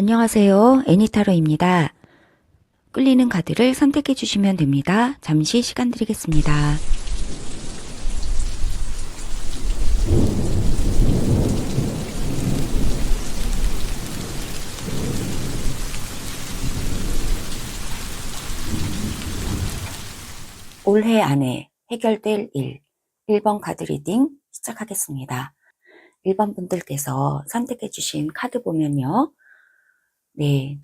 안녕하세요. 애니타로입니다. 끌리는 카드를 선택해 주시면 됩니다. 잠시 시간 드리겠습니다. 올해 안에 해결될 일 1번 카드 리딩 시작하겠습니다. 1번 분들께서 선택해 주신 카드 보면요. 네,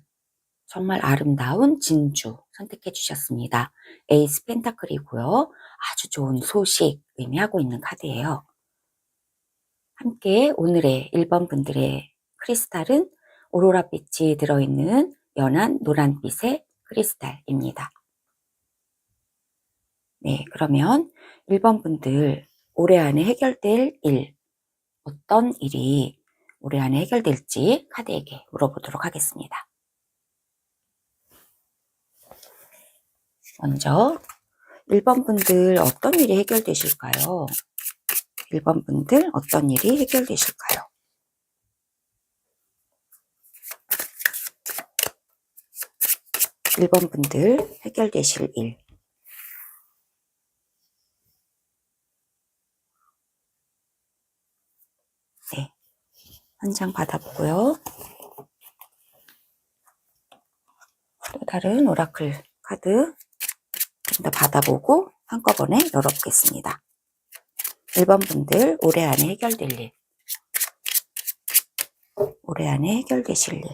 정말 아름다운 진주 선택해 주셨습니다. 에이스 펜타클이고요. 아주 좋은 소식 의미하고 있는 카드예요. 함께 오늘의 1번 분들의 크리스탈은 오로라 빛이 들어있는 연한 노란빛의 크리스탈입니다. 네, 그러면 1번 분들 올해 안에 해결될 일, 어떤 일이 올해 안에 해결될지 카드에게 물어보도록 하겠습니다. 먼저 1번 분들 어떤 일이 해결되실까요? 1번 분들 어떤 일이 해결되실까요? 일 번 분들 해결되실 일. 네, 한 장 받아보고요. 또 다른 오라클 카드 좀 더 받아보고 한꺼번에 열어보겠습니다. 1번 분들 올해 안에 해결될 일. 올해 안에 해결되실 일.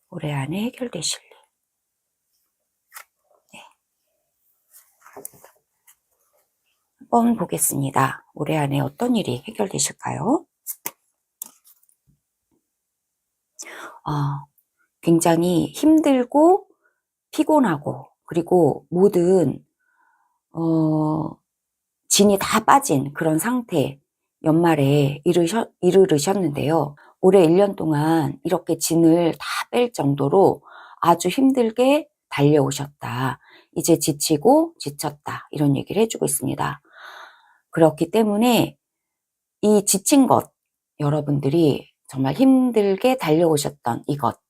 올해 안에 해결되실 일. 네. 한번 보겠습니다. 올해 안에 어떤 일이 해결되실까요? 굉장히 힘들고 피곤하고 그리고 모든 진이 다 빠진 그런 상태 연말에 이르셨는데요. 올해 1년 동안 이렇게 진을 다 뺄 정도로 아주 힘들게 달려오셨다. 이제 지치고 지쳤다. 이런 얘기를 해주고 있습니다. 그렇기 때문에 이 지친 것, 여러분들이 정말 힘들게 달려오셨던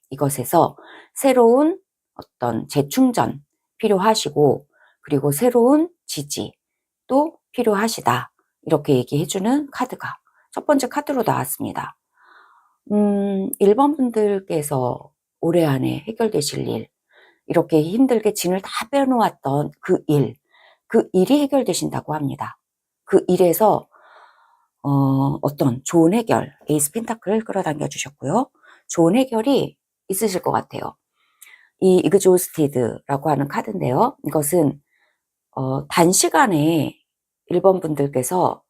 이것에서 새로운 어떤 재충전 필요하시고 그리고 새로운 지지 또 필요하시다. 이렇게 얘기해주는 카드가 첫 번째 카드로 나왔습니다. 1번 분들께서 올해 안에 해결되실 일, 이렇게 힘들게 진을 다 빼놓았던 그 일이 해결되신다고 합니다. 그 일에서 어떤 좋은 해결, 에이스 펜타클을 끌어당겨 주셨고요. 좋은 해결이 있으실 것 같아요. 이 이그조스티드라고 하는 카드인데요. 이것은 단시간에 1번 분들께서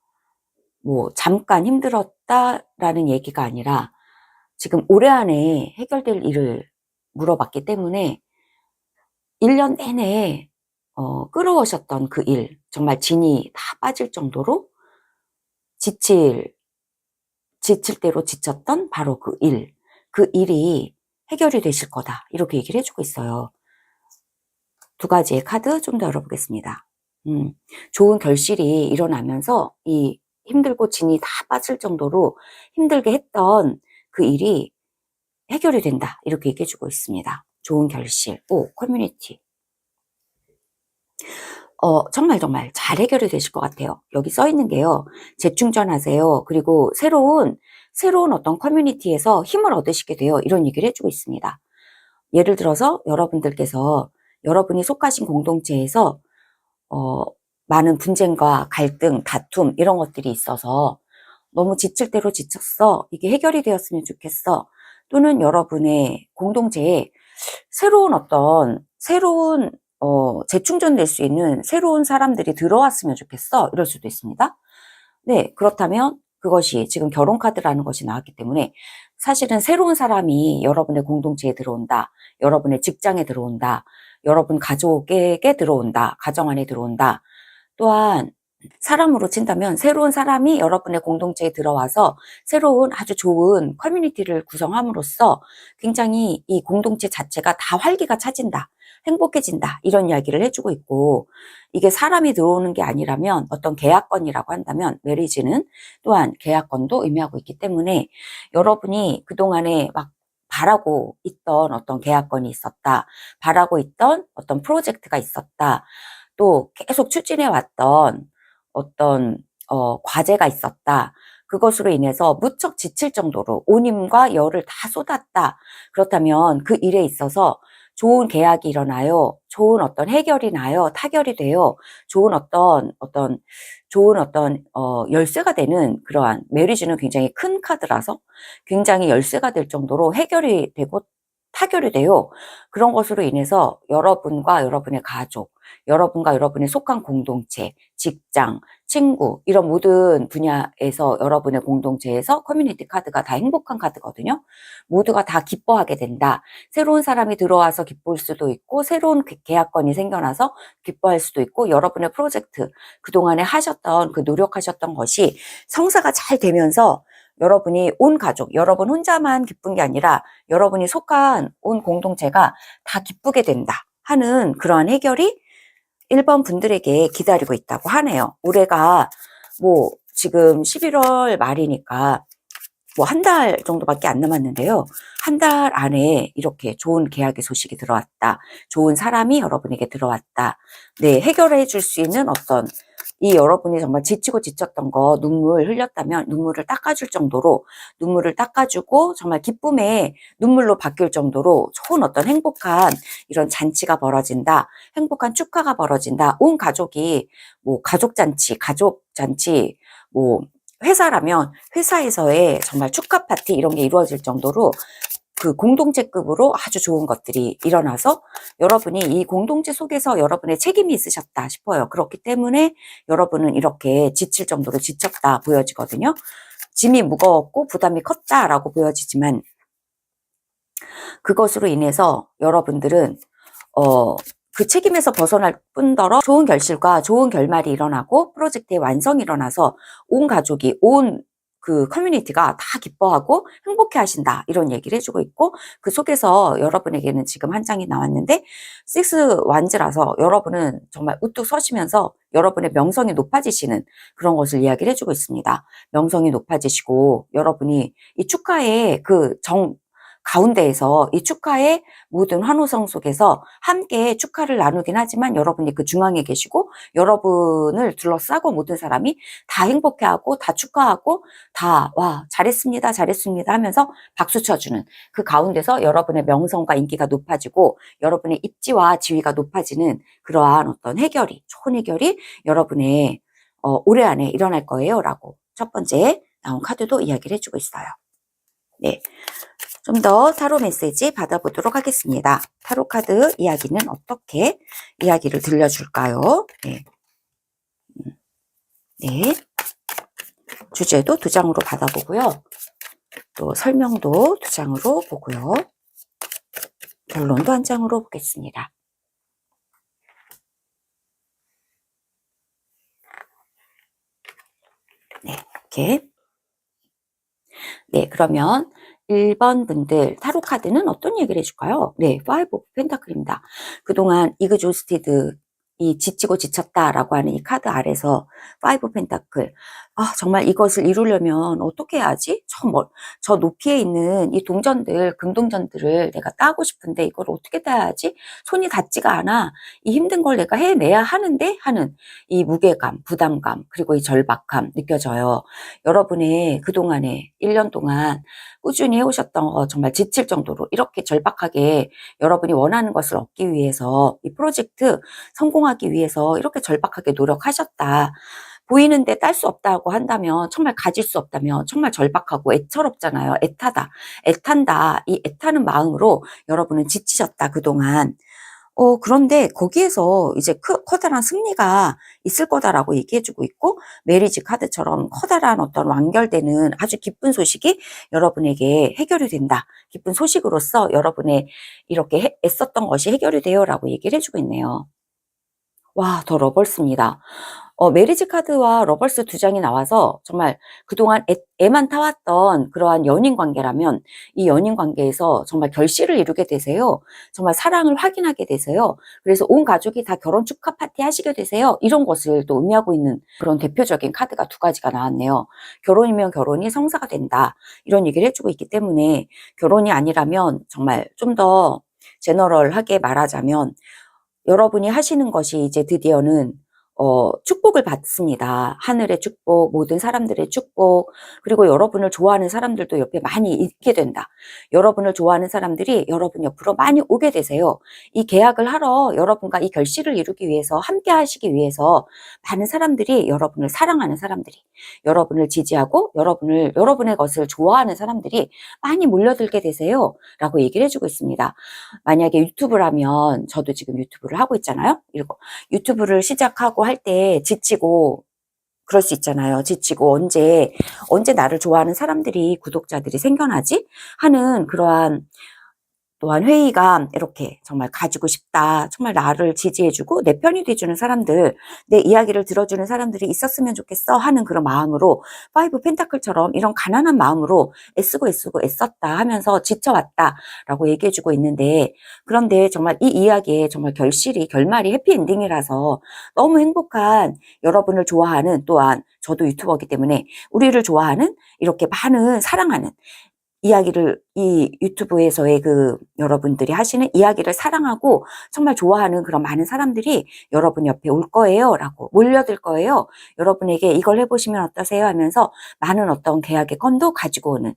뭐 잠깐 힘들었다라는 얘기가 아니라 지금 올해 안에 해결될 일을 물어봤기 때문에 1년 내내 끌어오셨던 그 일, 정말 진이 다 빠질 정도로 지칠 대로 지쳤던 바로 그 일이 해결이 되실 거다. 이렇게 얘기를 해주고 있어요. 두 가지의 카드 좀 더 열어보겠습니다. 좋은 결실이 일어나면서 이 힘들고 진이 다 빠질 정도로 힘들게 했던 그 일이 해결이 된다. 이렇게 얘기해주고 있습니다. 좋은 결실, 커뮤니티. 정말 잘 해결이 되실 것 같아요. 여기 써 있는 게요. 재충전하세요. 그리고 새로운 어떤 커뮤니티에서 힘을 얻으시게 돼요. 이런 얘기를 해주고 있습니다. 예를 들어서 여러분들께서 여러분이 속하신 공동체에서 많은 분쟁과 갈등, 다툼 이런 것들이 있어서 너무 지칠 대로 지쳤어. 이게 해결이 되었으면 좋겠어. 또는 여러분의 공동체에 새로운 재충전될 수 있는 새로운 사람들이 들어왔으면 좋겠어. 이럴 수도 있습니다. 네, 그렇다면 그것이 지금 결혼 카드라는 것이 나왔기 때문에 사실은 새로운 사람이 여러분의 공동체에 들어온다. 여러분의 직장에 들어온다. 여러분 가족에게 들어온다. 가정 안에 들어온다. 또한 사람으로 친다면 새로운 사람이 여러분의 공동체에 들어와서 새로운 아주 좋은 커뮤니티를 구성함으로써 굉장히 이 공동체 자체가 다 활기가 차진다. 행복해진다 이런 이야기를 해주고 있고, 이게 사람이 들어오는 게 아니라면 어떤 계약건이라고 한다면 메리지는 또한 계약건도 의미하고 있기 때문에 여러분이 그동안에 막 바라고 있던 어떤 계약건이 있었다, 바라고 있던 어떤 프로젝트가 있었다, 또 계속 추진해 왔던 어떤 과제가 있었다, 그것으로 인해서 무척 지칠 정도로 온 힘과 열을 다 쏟았다. 그렇다면 그 일에 있어서 좋은 계약이 일어나요. 좋은 어떤 해결이 나요. 타결이 돼요. 좋은 어떤 열쇠가 되는, 그러한 메리지는 굉장히 큰 카드라서 굉장히 열쇠가 될 정도로 해결이 되고 타결이 돼요. 그런 것으로 인해서 여러분과 여러분의 가족, 여러분과 여러분이 속한 공동체, 직장, 친구, 이런 모든 분야에서 여러분의 공동체에서 커뮤니티 카드가 다 행복한 카드거든요. 모두가 다 기뻐하게 된다. 새로운 사람이 들어와서 기쁠 수도 있고, 새로운 계약건이 생겨나서 기뻐할 수도 있고, 여러분의 프로젝트, 그동안에 하셨던 그 노력하셨던 것이 성사가 잘 되면서 여러분이 온 가족, 여러분 혼자만 기쁜 게 아니라 여러분이 속한 온 공동체가 다 기쁘게 된다 하는 그러한 해결이 1번 분들에게 기다리고 있다고 하네요. 올해가 뭐 지금 11월 말이니까 뭐 한 달 정도밖에 안 남았는데요. 한 달 안에 이렇게 좋은 계약의 소식이 들어왔다. 좋은 사람이 여러분에게 들어왔다. 네, 해결해 줄 수 있는 어떤, 이 여러분이 정말 지치고 지쳤던 거 눈물 흘렸다면 눈물을 닦아줄 정도로, 눈물을 닦아주고 정말 기쁨의 눈물로 바뀔 정도로 좋은 어떤 행복한 이런 잔치가 벌어진다. 행복한 축하가 벌어진다. 온 가족이 뭐 가족잔치, 뭐 회사라면 회사에서의 정말 축하 파티 이런 게 이루어질 정도로 그 공동체급으로 아주 좋은 것들이 일어나서 여러분이 이 공동체 속에서 여러분의 책임이 있으셨다 싶어요. 그렇기 때문에 여러분은 이렇게 지칠 정도로 지쳤다 보여지거든요. 짐이 무거웠고 부담이 컸다라고 보여지지만, 그것으로 인해서 여러분들은 그 책임에서 벗어날 뿐더러 좋은 결실과 좋은 결말이 일어나고 프로젝트의 완성이 일어나서 온 가족이, 온 그 커뮤니티가 다 기뻐하고 행복해 하신다 이런 얘기를 해주고 있고, 그 속에서 여러분에게는 지금 한 장이 나왔는데 식스 완즈라서 여러분은 정말 우뚝 서시면서 여러분의 명성이 높아지시는 그런 것을 이야기를 해주고 있습니다. 명성이 높아지시고 여러분이 이 축하의 가운데에서 이 축하의 모든 환호성 속에서 함께 축하를 나누긴 하지만 여러분이 그 중앙에 계시고 여러분을 둘러싸고 모든 사람이 다 행복해하고 다 축하하고 다 와 잘했습니다 잘했습니다 하면서 박수 쳐주는 그 가운데서 여러분의 명성과 인기가 높아지고 여러분의 입지와 지위가 높아지는 그러한 어떤 좋은 해결이 여러분의 올해 안에 일어날 거예요 라고 첫 번째 나온 카드도 이야기를 해주고 있어요. 네. 좀 더 타로 메시지 받아보도록 하겠습니다. 타로 카드 이야기는 어떻게 이야기를 들려줄까요? 네. 네. 주제도 2장으로 받아보고요. 또 설명도 2장으로 보고요. 결론도 1장으로 보겠습니다. 네, 이렇게. 네, 그러면 1번 분들 타로 카드는 어떤 얘기를 해줄까요? 네, 5 오브 펜타클입니다. 그동안 이그조스티드, 이 지치고 지쳤다라고 하는 이 카드 아래서 5 오브 펜타클, 정말 이것을 이루려면 어떻게 해야지? 저 높이에 있는 이 동전들, 금동전들을 내가 따고 싶은데 이걸 어떻게 따야지? 손이 닿지가 않아. 이 힘든 걸 내가 해내야 하는데 하는 이 무게감, 부담감, 그리고 이 절박함 느껴져요. 여러분의 그동안에 1년 동안 꾸준히 해오셨던 거 정말 지칠 정도로 이렇게 절박하게 여러분이 원하는 것을 얻기 위해서, 이 프로젝트 성공하기 위해서 이렇게 절박하게 노력하셨다. 보이는데 딸 수 없다고 한다면, 정말 가질 수 없다면 정말 절박하고 애처롭잖아요. 애탄다. 이 애타는 마음으로 여러분은 지치셨다 그동안. 그런데 거기에서 이제 커다란 승리가 있을 거다라고 얘기해주고 있고, 메리지 카드처럼 커다란 어떤 완결되는 아주 기쁜 소식이 여러분에게 해결이 된다. 기쁜 소식으로서 여러분의 이렇게 애썼던 것이 해결이 돼요라고 얘기를 해주고 있네요. 와, 더 러벌스입니다. 메리지 카드와 러벌스 두 장이 나와서 정말 그동안 애만 타왔던 그러한 연인 관계라면 이 연인 관계에서 정말 결실을 이루게 되세요. 정말 사랑을 확인하게 되세요. 그래서 온 가족이 다 결혼 축하 파티 하시게 되세요. 이런 것을 또 의미하고 있는 그런 대표적인 카드가 두 가지가 나왔네요. 결혼이면 결혼이 성사가 된다. 이런 얘기를 해주고 있기 때문에 결혼이 아니라면 정말 좀 더 제너럴하게 말하자면 여러분이 하시는 것이 이제 드디어는 축복을 받습니다. 하늘의 축복, 모든 사람들의 축복, 그리고 여러분을 좋아하는 사람들도 옆에 많이 있게 된다. 여러분을 좋아하는 사람들이 여러분 옆으로 많이 오게 되세요. 이 계약을 하러 여러분과 이 결실을 이루기 위해서, 함께 하시기 위해서 많은 사람들이, 여러분을 사랑하는 사람들이, 여러분을 지지하고 여러분의 것을 좋아하는 사람들이 많이 몰려들게 되세요. 라고 얘기를 해주고 있습니다. 만약에 유튜브라면, 저도 지금 유튜브를 하고 있잖아요. 그리고 유튜브를 시작하고 할 때 지치고 그럴 수 있잖아요. 지치고 언제 나를 좋아하는 사람들이, 구독자들이 생겨나지? 하는 그러한 또한 회의감, 이렇게 정말 가지고 싶다. 정말 나를 지지해주고 내 편이 돼주는 사람들, 내 이야기를 들어주는 사람들이 있었으면 좋겠어 하는 그런 마음으로, 파이브 펜타클처럼 이런 가난한 마음으로 애쓰고 애썼다 하면서 지쳐왔다 라고 얘기해주고 있는데, 그런데 정말 이 이야기의 정말 결말이 해피엔딩이라서 너무 행복한, 여러분을 좋아하는, 또한 저도 유튜버이기 때문에 우리를 좋아하는, 이렇게 많은 사랑하는 이야기를, 이 유튜브에서의 여러분들이 하시는 이야기를 사랑하고 정말 좋아하는 그런 많은 사람들이 여러분 옆에 올 거예요 라고, 몰려들 거예요. 여러분에게 이걸 해보시면 어떠세요 하면서 많은 어떤 계약의 건도 가지고 오는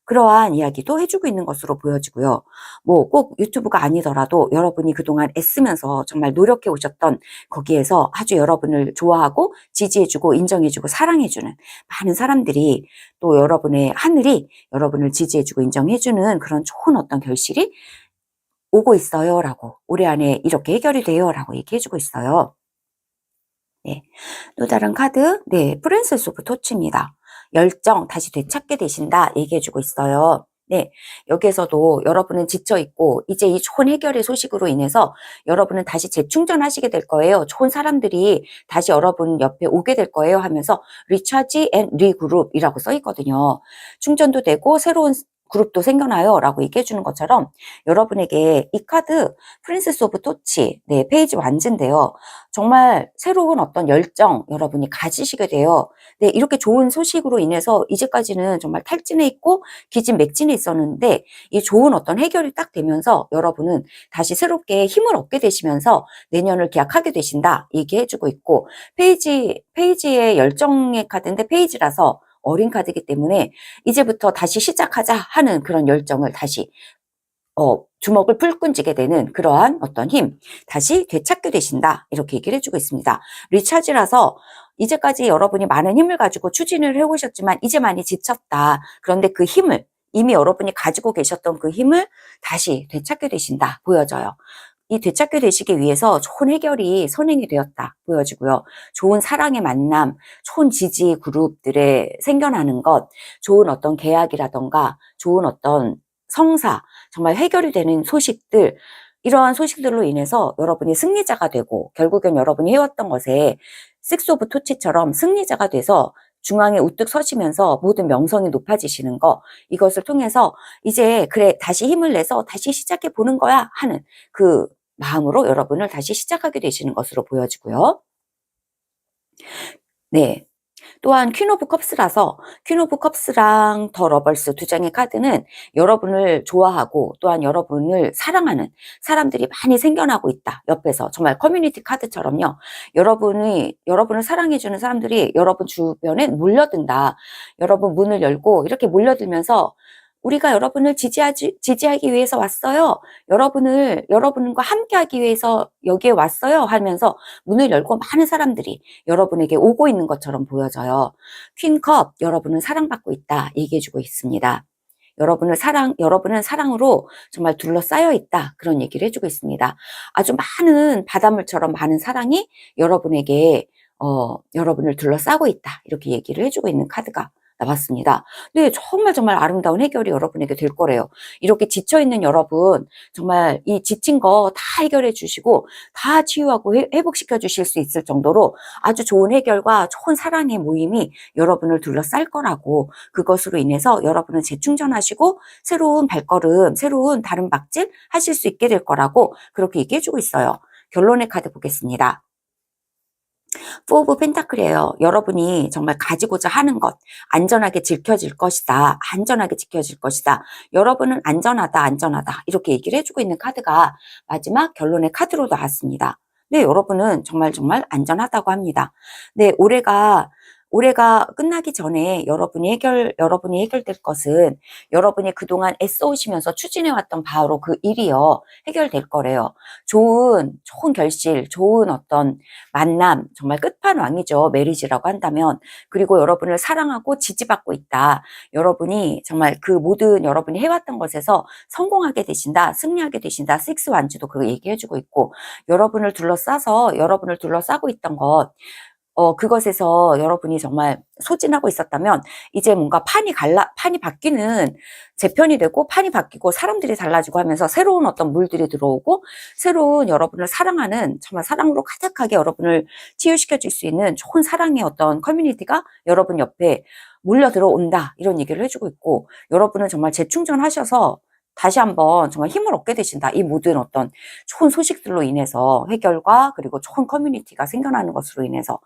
그러한 이야기도 해주고 있는 것으로 보여지고요. 뭐 꼭 유튜브가 아니더라도 여러분이 그동안 애쓰면서 정말 노력해 오셨던 거기에서 아주 여러분을 좋아하고 지지해주고 인정해주고 사랑해주는 많은 사람들이, 또 여러분의 하늘이 여러분을 지지해주고 인정해주는 그런 좋은 어떤 결실이 오고 있어요 라고, 올해 안에 이렇게 해결이 돼요 라고 얘기해주고 있어요. 네. 또 다른 카드, 네, 프린세스 오브 토치입니다. 열정 다시 되찾게 되신다 얘기해주고 있어요. 네, 여기에서도 여러분은 지쳐있고 이제 이 좋은 해결의 소식으로 인해서 여러분은 다시 재충전하시게 될 거예요. 좋은 사람들이 다시 여러분 옆에 오게 될 거예요 하면서 리차지 앤 리그룹이라고 써있거든요. 충전도 되고 새로운 그룹도 생겨나요 라고 얘기해주는 것처럼, 여러분에게 이 카드 프린세스 오브 토치, 네, 페이지 완즈인데요. 정말 새로운 어떤 열정 여러분이 가지시게 돼요. 네, 이렇게 좋은 소식으로 인해서 이제까지는 정말 탈진해 있고 기진맥진해 있었는데, 이 좋은 어떤 해결이 딱 되면서 여러분은 다시 새롭게 힘을 얻게 되시면서 내년을 기약하게 되신다 얘기해주고 있고, 페이지의 열정의 카드인데 페이지라서 어린 카드이기 때문에 이제부터 다시 시작하자 하는 그런 열정을 다시 주먹을 불끈 쥐게 되는 그러한 어떤 힘, 다시 되찾게 되신다 이렇게 얘기를 해주고 있습니다. 리차지라서 이제까지 여러분이 많은 힘을 가지고 추진을 해오셨지만 이제 많이 지쳤다. 그런데 그 힘을, 이미 여러분이 가지고 계셨던 그 힘을 다시 되찾게 되신다 보여져요. 이 되찾게 되시기 위해서 좋은 해결이 선행이 되었다 보여지고요. 좋은 사랑의 만남, 좋은 지지 그룹들의 생겨나는 것, 좋은 어떤 계약이라던가 좋은 어떤 성사, 정말 해결이 되는 소식들, 이러한 소식들로 인해서 여러분이 승리자가 되고, 결국엔 여러분이 해왔던 것에 식스 오브 토치처럼 승리자가 돼서 중앙에 우뚝 서시면서 모든 명성이 높아지시는 거, 이것을 통해서 이제 그래 다시 힘을 내서 다시 시작해 보는 거야 하는 그 마음으로 여러분을 다시 시작하게 되시는 것으로 보여지고요. 네. 또한 퀸 오브 컵스라서 퀸 오브 컵스랑 더 러벌스 두 장의 카드는 여러분을 좋아하고 또한 여러분을 사랑하는 사람들이 많이 생겨나고 있다. 옆에서 정말 커뮤니티 카드처럼요. 여러분을 사랑해주는 사람들이 여러분 주변에 몰려든다. 여러분 문을 열고 이렇게 몰려들면서 우리가 여러분을 지지하기 위해서 왔어요. 여러분과 함께하기 위해서 여기에 왔어요. 하면서 문을 열고 많은 사람들이 여러분에게 오고 있는 것처럼 보여져요. 퀸컵, 여러분은 사랑받고 있다 얘기해주고 있습니다. 여러분은 사랑으로 정말 둘러싸여 있다. 그런 얘기를 해주고 있습니다. 아주 많은 바닷물처럼 많은 사랑이 여러분에게 여러분을 둘러싸고 있다. 이렇게 얘기를 해주고 있는 카드가 나왔습니다. 네, 정말 아름다운 해결이 여러분에게 될 거래요. 이렇게 지쳐있는 여러분, 정말 이 지친 거 다 해결해 주시고 다 치유하고 회복시켜 주실 수 있을 정도로 아주 좋은 해결과 좋은 사랑의 모임이 여러분을 둘러쌀 거라고, 그것으로 인해서 여러분은 재충전하시고 새로운 발걸음, 새로운 다른 박질 하실 수 있게 될 거라고 그렇게 얘기해 주고 있어요. 결론의 카드 보겠습니다. 포 오브 펜타클이에요. 여러분이 정말 가지고자 하는 것, 안전하게 지켜질 것이다. 안전하게 지켜질 것이다. 여러분은 안전하다. 이렇게 얘기를 해주고 있는 카드가 마지막 결론의 카드로 나왔습니다. 네, 여러분은 정말 안전하다고 합니다. 네, 올해가 끝나기 전에 여러분이 해결될 것은 여러분이 그동안 애써오시면서 추진해왔던 바로 그 일이요. 해결될 거래요. 좋은 결실, 좋은 어떤 만남, 정말 끝판왕이죠. 메리지라고 한다면. 그리고 여러분을 사랑하고 지지받고 있다. 여러분이 정말 그 모든 여러분이 해왔던 것에서 성공하게 되신다. 승리하게 되신다. 식스 완주도 그거 얘기해주고 있고, 여러분을 둘러싸고 있던 것, 그것에서 여러분이 정말 소진하고 있었다면 이제 뭔가 판이 바뀌는, 재편이 되고 판이 바뀌고 사람들이 달라지고 하면서 새로운 어떤 물들이 들어오고 새로운 여러분을 사랑하는, 정말 사랑으로 가득하게 여러분을 치유시켜 줄 수 있는 좋은 사랑의 어떤 커뮤니티가 여러분 옆에 몰려 들어온다. 이런 얘기를 해주고 있고, 여러분은 정말 재충전하셔서 다시 한번 정말 힘을 얻게 되신다. 이 모든 어떤 좋은 소식들로 인해서 해결과 그리고 좋은 커뮤니티가 생겨나는 것으로 인해서.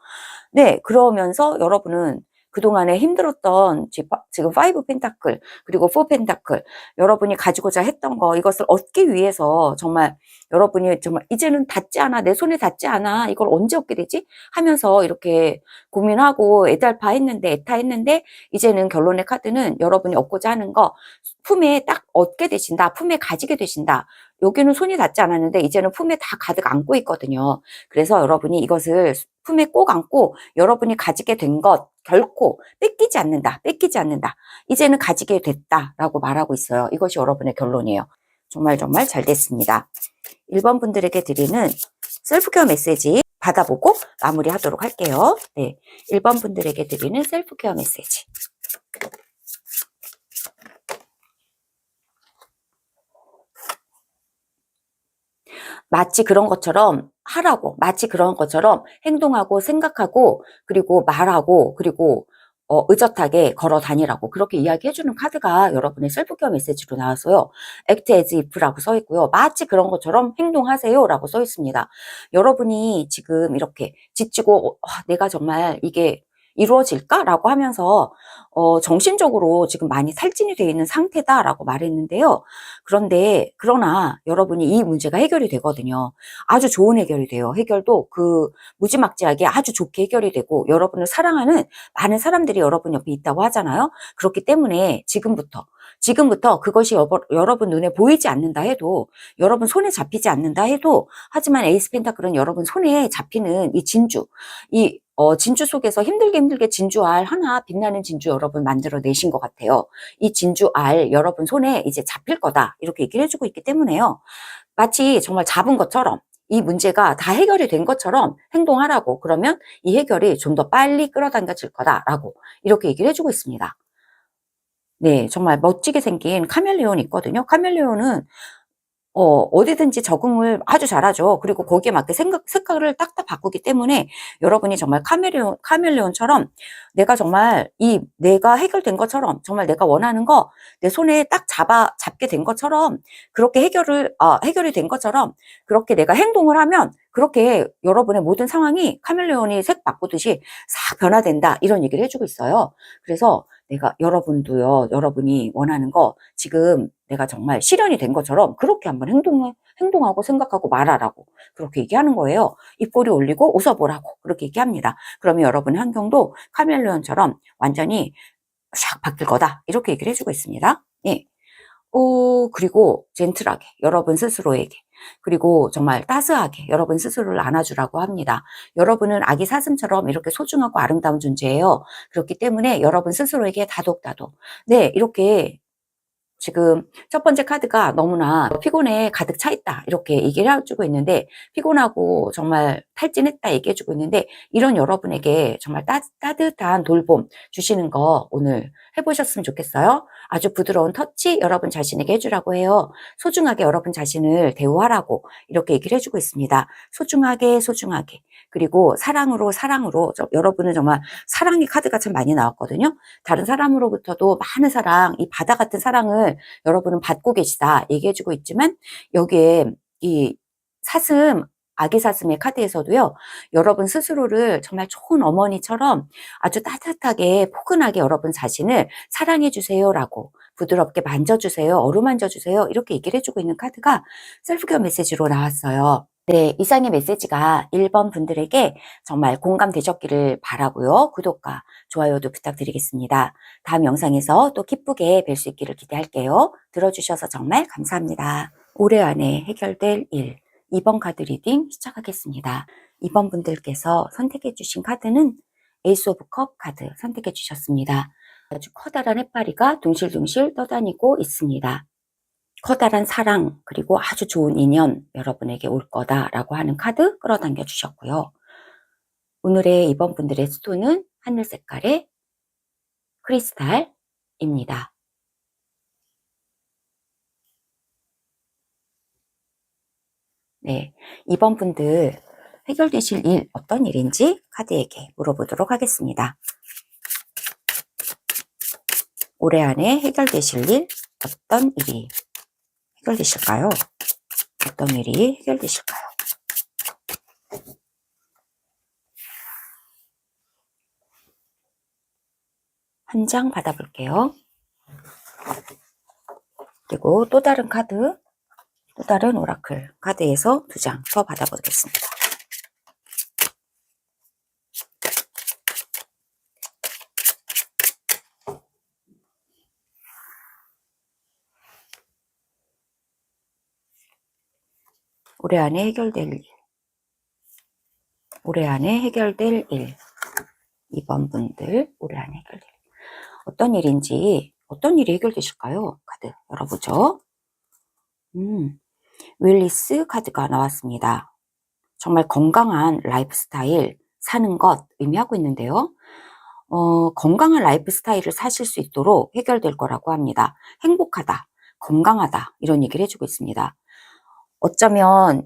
네, 그러면서 여러분은 그동안에 힘들었던 지금 5 펜타클 그리고 4 펜타클, 여러분이 가지고자 했던 거, 이것을 얻기 위해서 정말 여러분이 정말 이제는 닿지 않아, 내 손에 닿지 않아, 이걸 언제 얻게 되지? 하면서 이렇게 고민하고 애타했는데 이제는 결론의 카드는 여러분이 얻고자 하는 거 품에 딱 얻게 되신다. 품에 가지게 되신다. 여기는 손이 닿지 않았는데 이제는 품에 다 가득 안고 있거든요. 그래서 여러분이 이것을 품에 꼭 안고 여러분이 가지게 된 것 결코 뺏기지 않는다. 이제는 가지게 됐다라고 말하고 있어요. 이것이 여러분의 결론이에요. 정말 잘 됐습니다. 1번 분들에게 드리는 셀프케어 메시지 받아보고 마무리하도록 할게요. 네, 1번 분들에게 드리는 셀프케어 메시지. 마치 그런 것처럼 하라고, 마치 그런 것처럼 행동하고 생각하고 그리고 말하고 그리고 의젓하게 걸어 다니라고 그렇게 이야기해주는 카드가 여러분의 셀프케어 메시지로 나왔어요. Act as if라고 써 있고요. 마치 그런 것처럼 행동하세요 라고 써 있습니다. 여러분이 지금 이렇게 지치고 내가 정말 이게 이루어질까라고 하면서 정신적으로 지금 많이 탈진이 되어 있는 상태다라고 말했는데요. 그러나 여러분이 이 문제가 해결이 되거든요. 아주 좋은 해결이 돼요. 해결도 그 무지막지하게 아주 좋게 해결이 되고, 여러분을 사랑하는 많은 사람들이 여러분 옆에 있다고 하잖아요. 그렇기 때문에 지금부터 그것이 여러분 눈에 보이지 않는다 해도, 여러분 손에 잡히지 않는다 해도, 하지만 에이스 펜타클은 여러분 손에 잡히는 이 진주, 진주 속에서 힘들게 진주알 하나, 빛나는 진주 여러분 만들어내신 것 같아요. 이 진주알 여러분 손에 이제 잡힐 거다. 이렇게 얘기를 해주고 있기 때문에요. 마치 정말 잡은 것처럼, 이 문제가 다 해결이 된 것처럼 행동하라고, 그러면 이 해결이 좀 더 빨리 끌어당겨질 거다라고 이렇게 얘기를 해주고 있습니다. 네, 정말 멋지게 생긴 카멜레온이 있거든요. 카멜레온은 어디든지 적응을 아주 잘하죠. 그리고 거기에 맞게 색깔을 딱딱 바꾸기 때문에 여러분이 정말 카멜레온처럼 내가 해결된 것처럼, 정말 내가 원하는 거 내 손에 딱 잡게 된 것처럼, 그렇게 해결이 된 것처럼 그렇게 내가 행동을 하면 그렇게 여러분의 모든 상황이 카멜레온이 색 바꾸듯이 싹 변화된다. 이런 얘기를 해주고 있어요. 그래서 여러분도요, 여러분이 원하는 거 지금 내가 정말 실현이 된 것처럼 그렇게 한번 행동하고 생각하고 말하라고 그렇게 얘기하는 거예요. 입꼬리 올리고 웃어보라고 그렇게 얘기합니다. 그러면 여러분의 환경도 카멜레온처럼 완전히 샥 바뀔 거다. 이렇게 얘기를 해주고 있습니다. 예. 그리고 젠틀하게 여러분 스스로에게, 그리고 정말 따스하게 여러분 스스로를 안아주라고 합니다. 여러분은 아기 사슴처럼 이렇게 소중하고 아름다운 존재예요. 그렇기 때문에 여러분 스스로에게 다독다독, 네, 이렇게 지금 첫 번째 카드가 너무나 피곤에 가득 차 있다 이렇게 얘기를 해주고 있는데, 피곤하고 정말 탈진했다 얘기해주고 있는데, 이런 여러분에게 정말 따뜻한 돌봄 주시는 거 오늘 해보셨으면 좋겠어요. 아주 부드러운 터치 여러분 자신에게 해주라고 해요. 소중하게 여러분 자신을 대우하라고 이렇게 얘기를 해주고 있습니다. 소중하게 소중하게, 그리고 사랑으로 사랑으로. 여러분은 정말 사랑의 카드가 참 많이 나왔거든요. 다른 사람으로부터도 많은 사랑, 이 바다 같은 사랑을 여러분은 받고 계시다 얘기해주고 있지만, 여기에 이 사슴, 아기 사슴의 카드에서도요, 여러분 스스로를 정말 좋은 어머니처럼 아주 따뜻하게 포근하게 여러분 자신을 사랑해 주세요라고, 부드럽게 만져주세요, 어루만져 주세요 이렇게 얘기를 해주고 있는 카드가 셀프케어 메시지로 나왔어요. 네, 이상의 메시지가 1번 분들에게 정말 공감되셨기를 바라고요. 구독과 좋아요도 부탁드리겠습니다. 다음 영상에서 또 기쁘게 뵐 수 있기를 기대할게요. 들어주셔서 정말 감사합니다. 올해 안에 해결될 일, 2번 카드 리딩 시작하겠습니다. 2번 분들께서 선택해 주신 카드는 에이스 오브 컵 카드 선택해 주셨습니다. 아주 커다란 해파리가 둥실둥실 떠다니고 있습니다. 커다란 사랑, 그리고 아주 좋은 인연 여러분에게 올 거다라고 하는 카드 끌어당겨 주셨고요. 오늘의 2번 분들의 스톤은 하늘 색깔의 크리스탈입니다. 네, 2번 분들 해결되실 일 어떤 일인지 카드에게 물어보도록 하겠습니다. 올해 안에 해결되실 일 어떤 일이 해결되실까요? 어떤 일이 해결되실까요? 한 장 받아볼게요. 그리고 또 다른 카드, 또 다른 오라클 카드에서 2장 더 받아보겠습니다. 올해 안에 해결될 일, 올해 안에 해결될 일, 2번 분들 올해 안에 해결될 일 어떤 일인지, 어떤 일이 해결되실까요? 카드 열어보죠. 윌리스 카드가 나왔습니다. 정말 건강한 라이프 스타일 사는 것 의미하고 있는데요. 건강한 라이프 스타일을 사실 수 있도록 해결될 거라고 합니다. 행복하다, 건강하다 이런 얘기를 해주고 있습니다. 어쩌면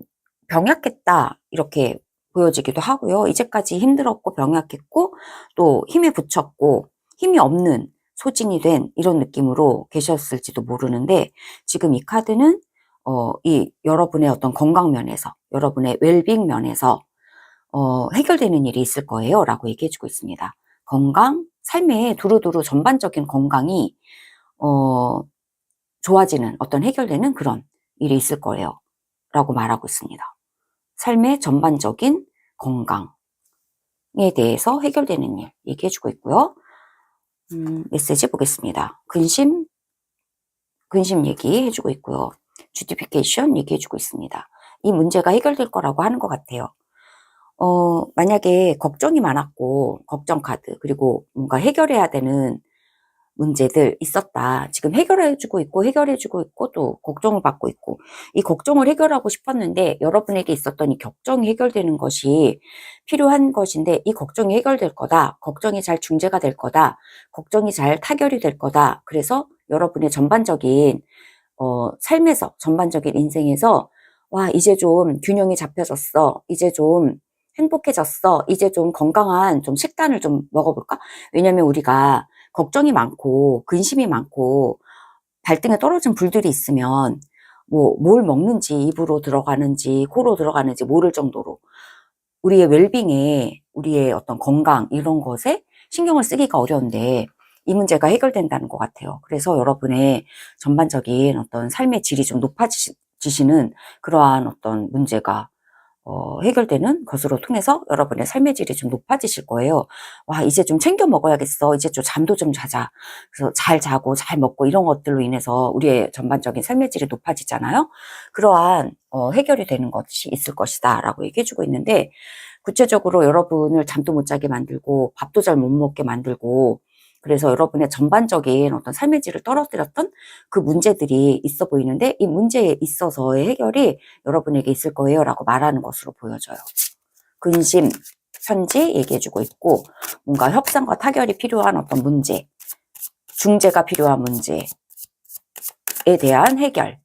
병약했다 이렇게 보여지기도 하고요. 이제까지 힘들었고 병약했고 또 힘에 부쳤고 힘이 없는 소진이 된 이런 느낌으로 계셨을지도 모르는데, 지금 이 카드는 이 여러분의 어떤 건강 면에서, 여러분의 웰빙 면에서 해결되는 일이 있을 거예요 라고 얘기해주고 있습니다. 건강, 삶의 두루두루 전반적인 건강이 좋아지는, 어떤 해결되는 그런 일이 있을 거예요 라고 말하고 있습니다. 삶의 전반적인 건강에 대해서 해결되는 일 얘기해주고 있고요. 메시지 보겠습니다. 근심 얘기해주고 있고요. 주티피케이션 얘기해주고 있습니다. 이 문제가 해결될 거라고 하는 것 같아요. 만약에 걱정이 많았고, 걱정 카드, 그리고 뭔가 해결해야 되는 문제들 있었다. 지금 해결해주고 있고, 또 걱정을 받고 있고, 이 걱정을 해결하고 싶었는데, 여러분에게 있었던 이 걱정이 해결되는 것이 필요한 것인데, 이 걱정이 해결될 거다. 걱정이 잘 중재가 될 거다. 걱정이 잘 타결이 될 거다. 그래서 여러분의 전반적인, 삶에서, 전반적인 인생에서, 와, 이제 좀 균형이 잡혀졌어. 이제 좀 행복해졌어. 이제 좀 건강한 좀 식단을 좀 먹어볼까? 왜냐면 우리가 걱정이 많고 근심이 많고 발등에 떨어진 불들이 있으면 뭐 뭘 먹는지, 입으로 들어가는지 코로 들어가는지 모를 정도로 우리의 웰빙에, 우리의 어떤 건강 이런 것에 신경을 쓰기가 어려운데, 이 문제가 해결된다는 것 같아요. 그래서 여러분의 전반적인 어떤 삶의 질이 좀 높아지시는 그러한 어떤 문제가 해결되는 것으로 통해서 여러분의 삶의 질이 좀 높아지실 거예요. 와, 이제 좀 챙겨 먹어야겠어. 이제 좀 잠도 좀 자자. 그래서 잘 자고 잘 먹고 이런 것들로 인해서 우리의 전반적인 삶의 질이 높아지잖아요. 그러한 해결이 되는 것이 있을 것이다 라고 얘기해주고 있는데, 구체적으로 여러분을 잠도 못 자게 만들고 밥도 잘 못 먹게 만들고 그래서 여러분의 전반적인 어떤 삶의 질을 떨어뜨렸던 그 문제들이 있어 보이는데 이 문제에 있어서의 해결이 여러분에게 있을 거예요 라고 말하는 것으로 보여져요. 근심, 편지 얘기해주고 있고 뭔가 협상과 타결이 필요한 어떤 문제, 중재가 필요한 문제에 대한 해결이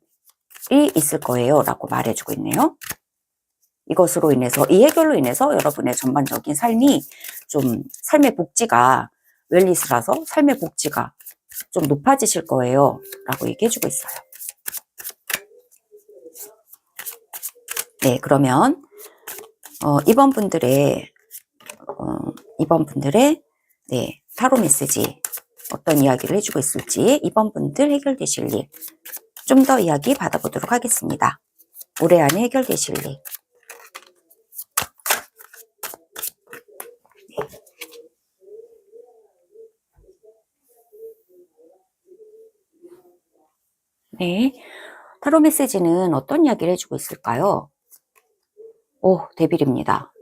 있을 거예요 라고 말해주고 있네요. 이것으로 인해서, 이 해결로 인해서 여러분의 전반적인 삶이 좀, 삶의 복지가, 웰리스라서 삶의 복지가 좀 높아지실 거예요 라고 얘기해주고 있어요. 네, 그러면 이번 분들의 네, 타로 메시지 어떤 이야기를 해주고 있을지 이번 분들 해결되실 일 좀 더 이야기 받아보도록 하겠습니다. 올해 안에 해결되실 일. 네, 타로 메시지는 어떤 이야기를 해주고 있을까요? 오, 데빌입니다.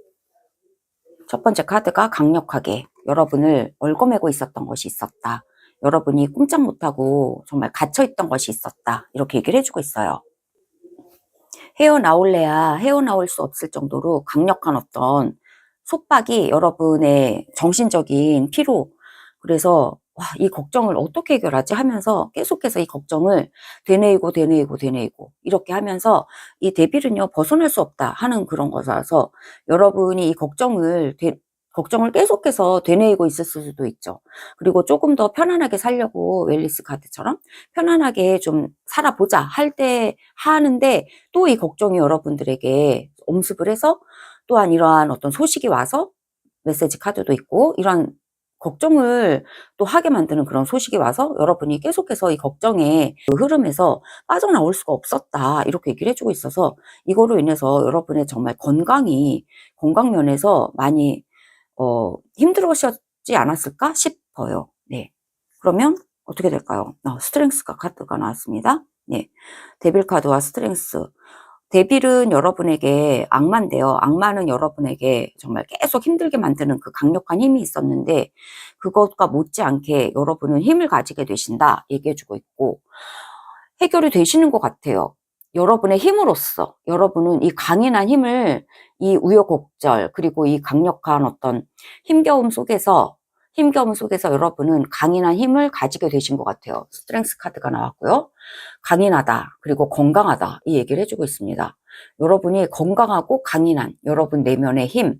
첫 번째 카드가 강력하게 여러분을 얽어매고 있었던 것이 있었다. 여러분이 꼼짝 못하고 정말 갇혀있던 것이 있었다. 이렇게 얘기를 해주고 있어요. 헤어나올래야 헤어나올 수 없을 정도로 강력한 어떤 속박이 여러분의 정신적인 피로, 그래서 와, 이 걱정을 어떻게 해결하지 하면서 계속해서 이 걱정을 되뇌이고 이렇게 하면서 이 데빌은요 벗어날 수 없다 하는 그런 거라서 여러분이 이 걱정을 계속해서 되뇌이고 있을 수도 있죠. 그리고 조금 더 편안하게 살려고 웰리스 카드처럼 편안하게 좀 살아보자 할 때 하는데 또 이 걱정이 여러분들에게 엄습을 해서 또한 이러한 어떤 소식이 와서 메시지 카드도 있고 이런 걱정을 또 하게 만드는 그런 소식이 와서 여러분이 계속해서 이 걱정의 그 흐름에서 빠져나올 수가 없었다 이렇게 얘기를 해주고 있어서 이거로 인해서 여러분의 정말 건강 면에서 많이 힘들으셨지 않았을까 싶어요. 네. 그러면 어떻게 될까요? 스트렝스가 카드가 나왔습니다. 네. 데빌 카드와 스트렝스. 데빌은 여러분에게 악마인데요. 악마는 여러분에게 정말 계속 힘들게 만드는 그 강력한 힘이 있었는데 그것과 못지않게 여러분은 힘을 가지게 되신다 얘기해주고 있고 해결이 되시는 것 같아요. 여러분의 힘으로써 여러분은 이 강인한 힘을 이 우여곡절 그리고 이 강력한 어떤 힘겨움 속에서 여러분은 강인한 힘을 가지게 되신 것 같아요. 스트렝스 카드가 나왔고요. 강인하다 그리고 건강하다 이 얘기를 해주고 있습니다. 여러분이 건강하고 강인한 여러분 내면의 힘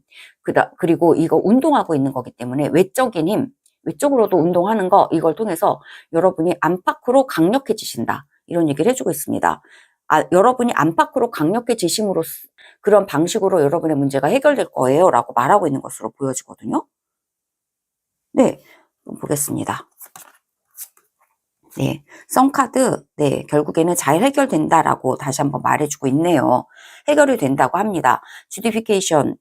그리고 이거 운동하고 있는 거기 때문에 외적인 힘 외적으로도 운동하는 거 이걸 통해서 여러분이 안팎으로 강력해지신다 이런 얘기를 해주고 있습니다. 여러분이 안팎으로 강력해지심으로 그런 방식으로 여러분의 문제가 해결될 거예요 라고 말하고 있는 것으로 보여지거든요. 네, 보겠습니다. 네, 썬카드, 네, 결국에는 잘 해결된다라고 다시 한번 말해주고 있네요. 해결이 된다고 합니다. 주디케이션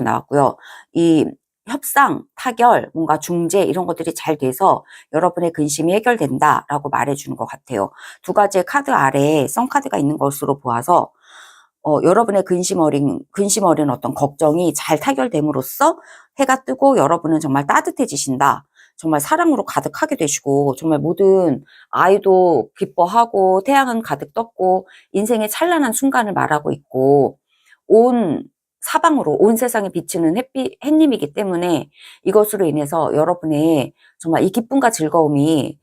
나왔고요. 이 협상, 타결, 뭔가 중재 이런 것들이 잘 돼서 여러분의 근심이 해결된다라고 말해주는 것 같아요. 두 가지의 카드 아래에 썬카드가 있는 것으로 보아서 여러분의 근심 어린 어떤 걱정이 잘 타결됨으로써 해가 뜨고 여러분은 정말 따뜻해지신다. 정말 사랑으로 가득하게 되시고 정말 모든 아이도 기뻐하고 태양은 가득 떴고 인생의 찬란한 순간을 말하고 있고 온 사방으로 온 세상에 비치는 햇님이기 때문에 이것으로 인해서 여러분의 정말 이 기쁨과 즐거움이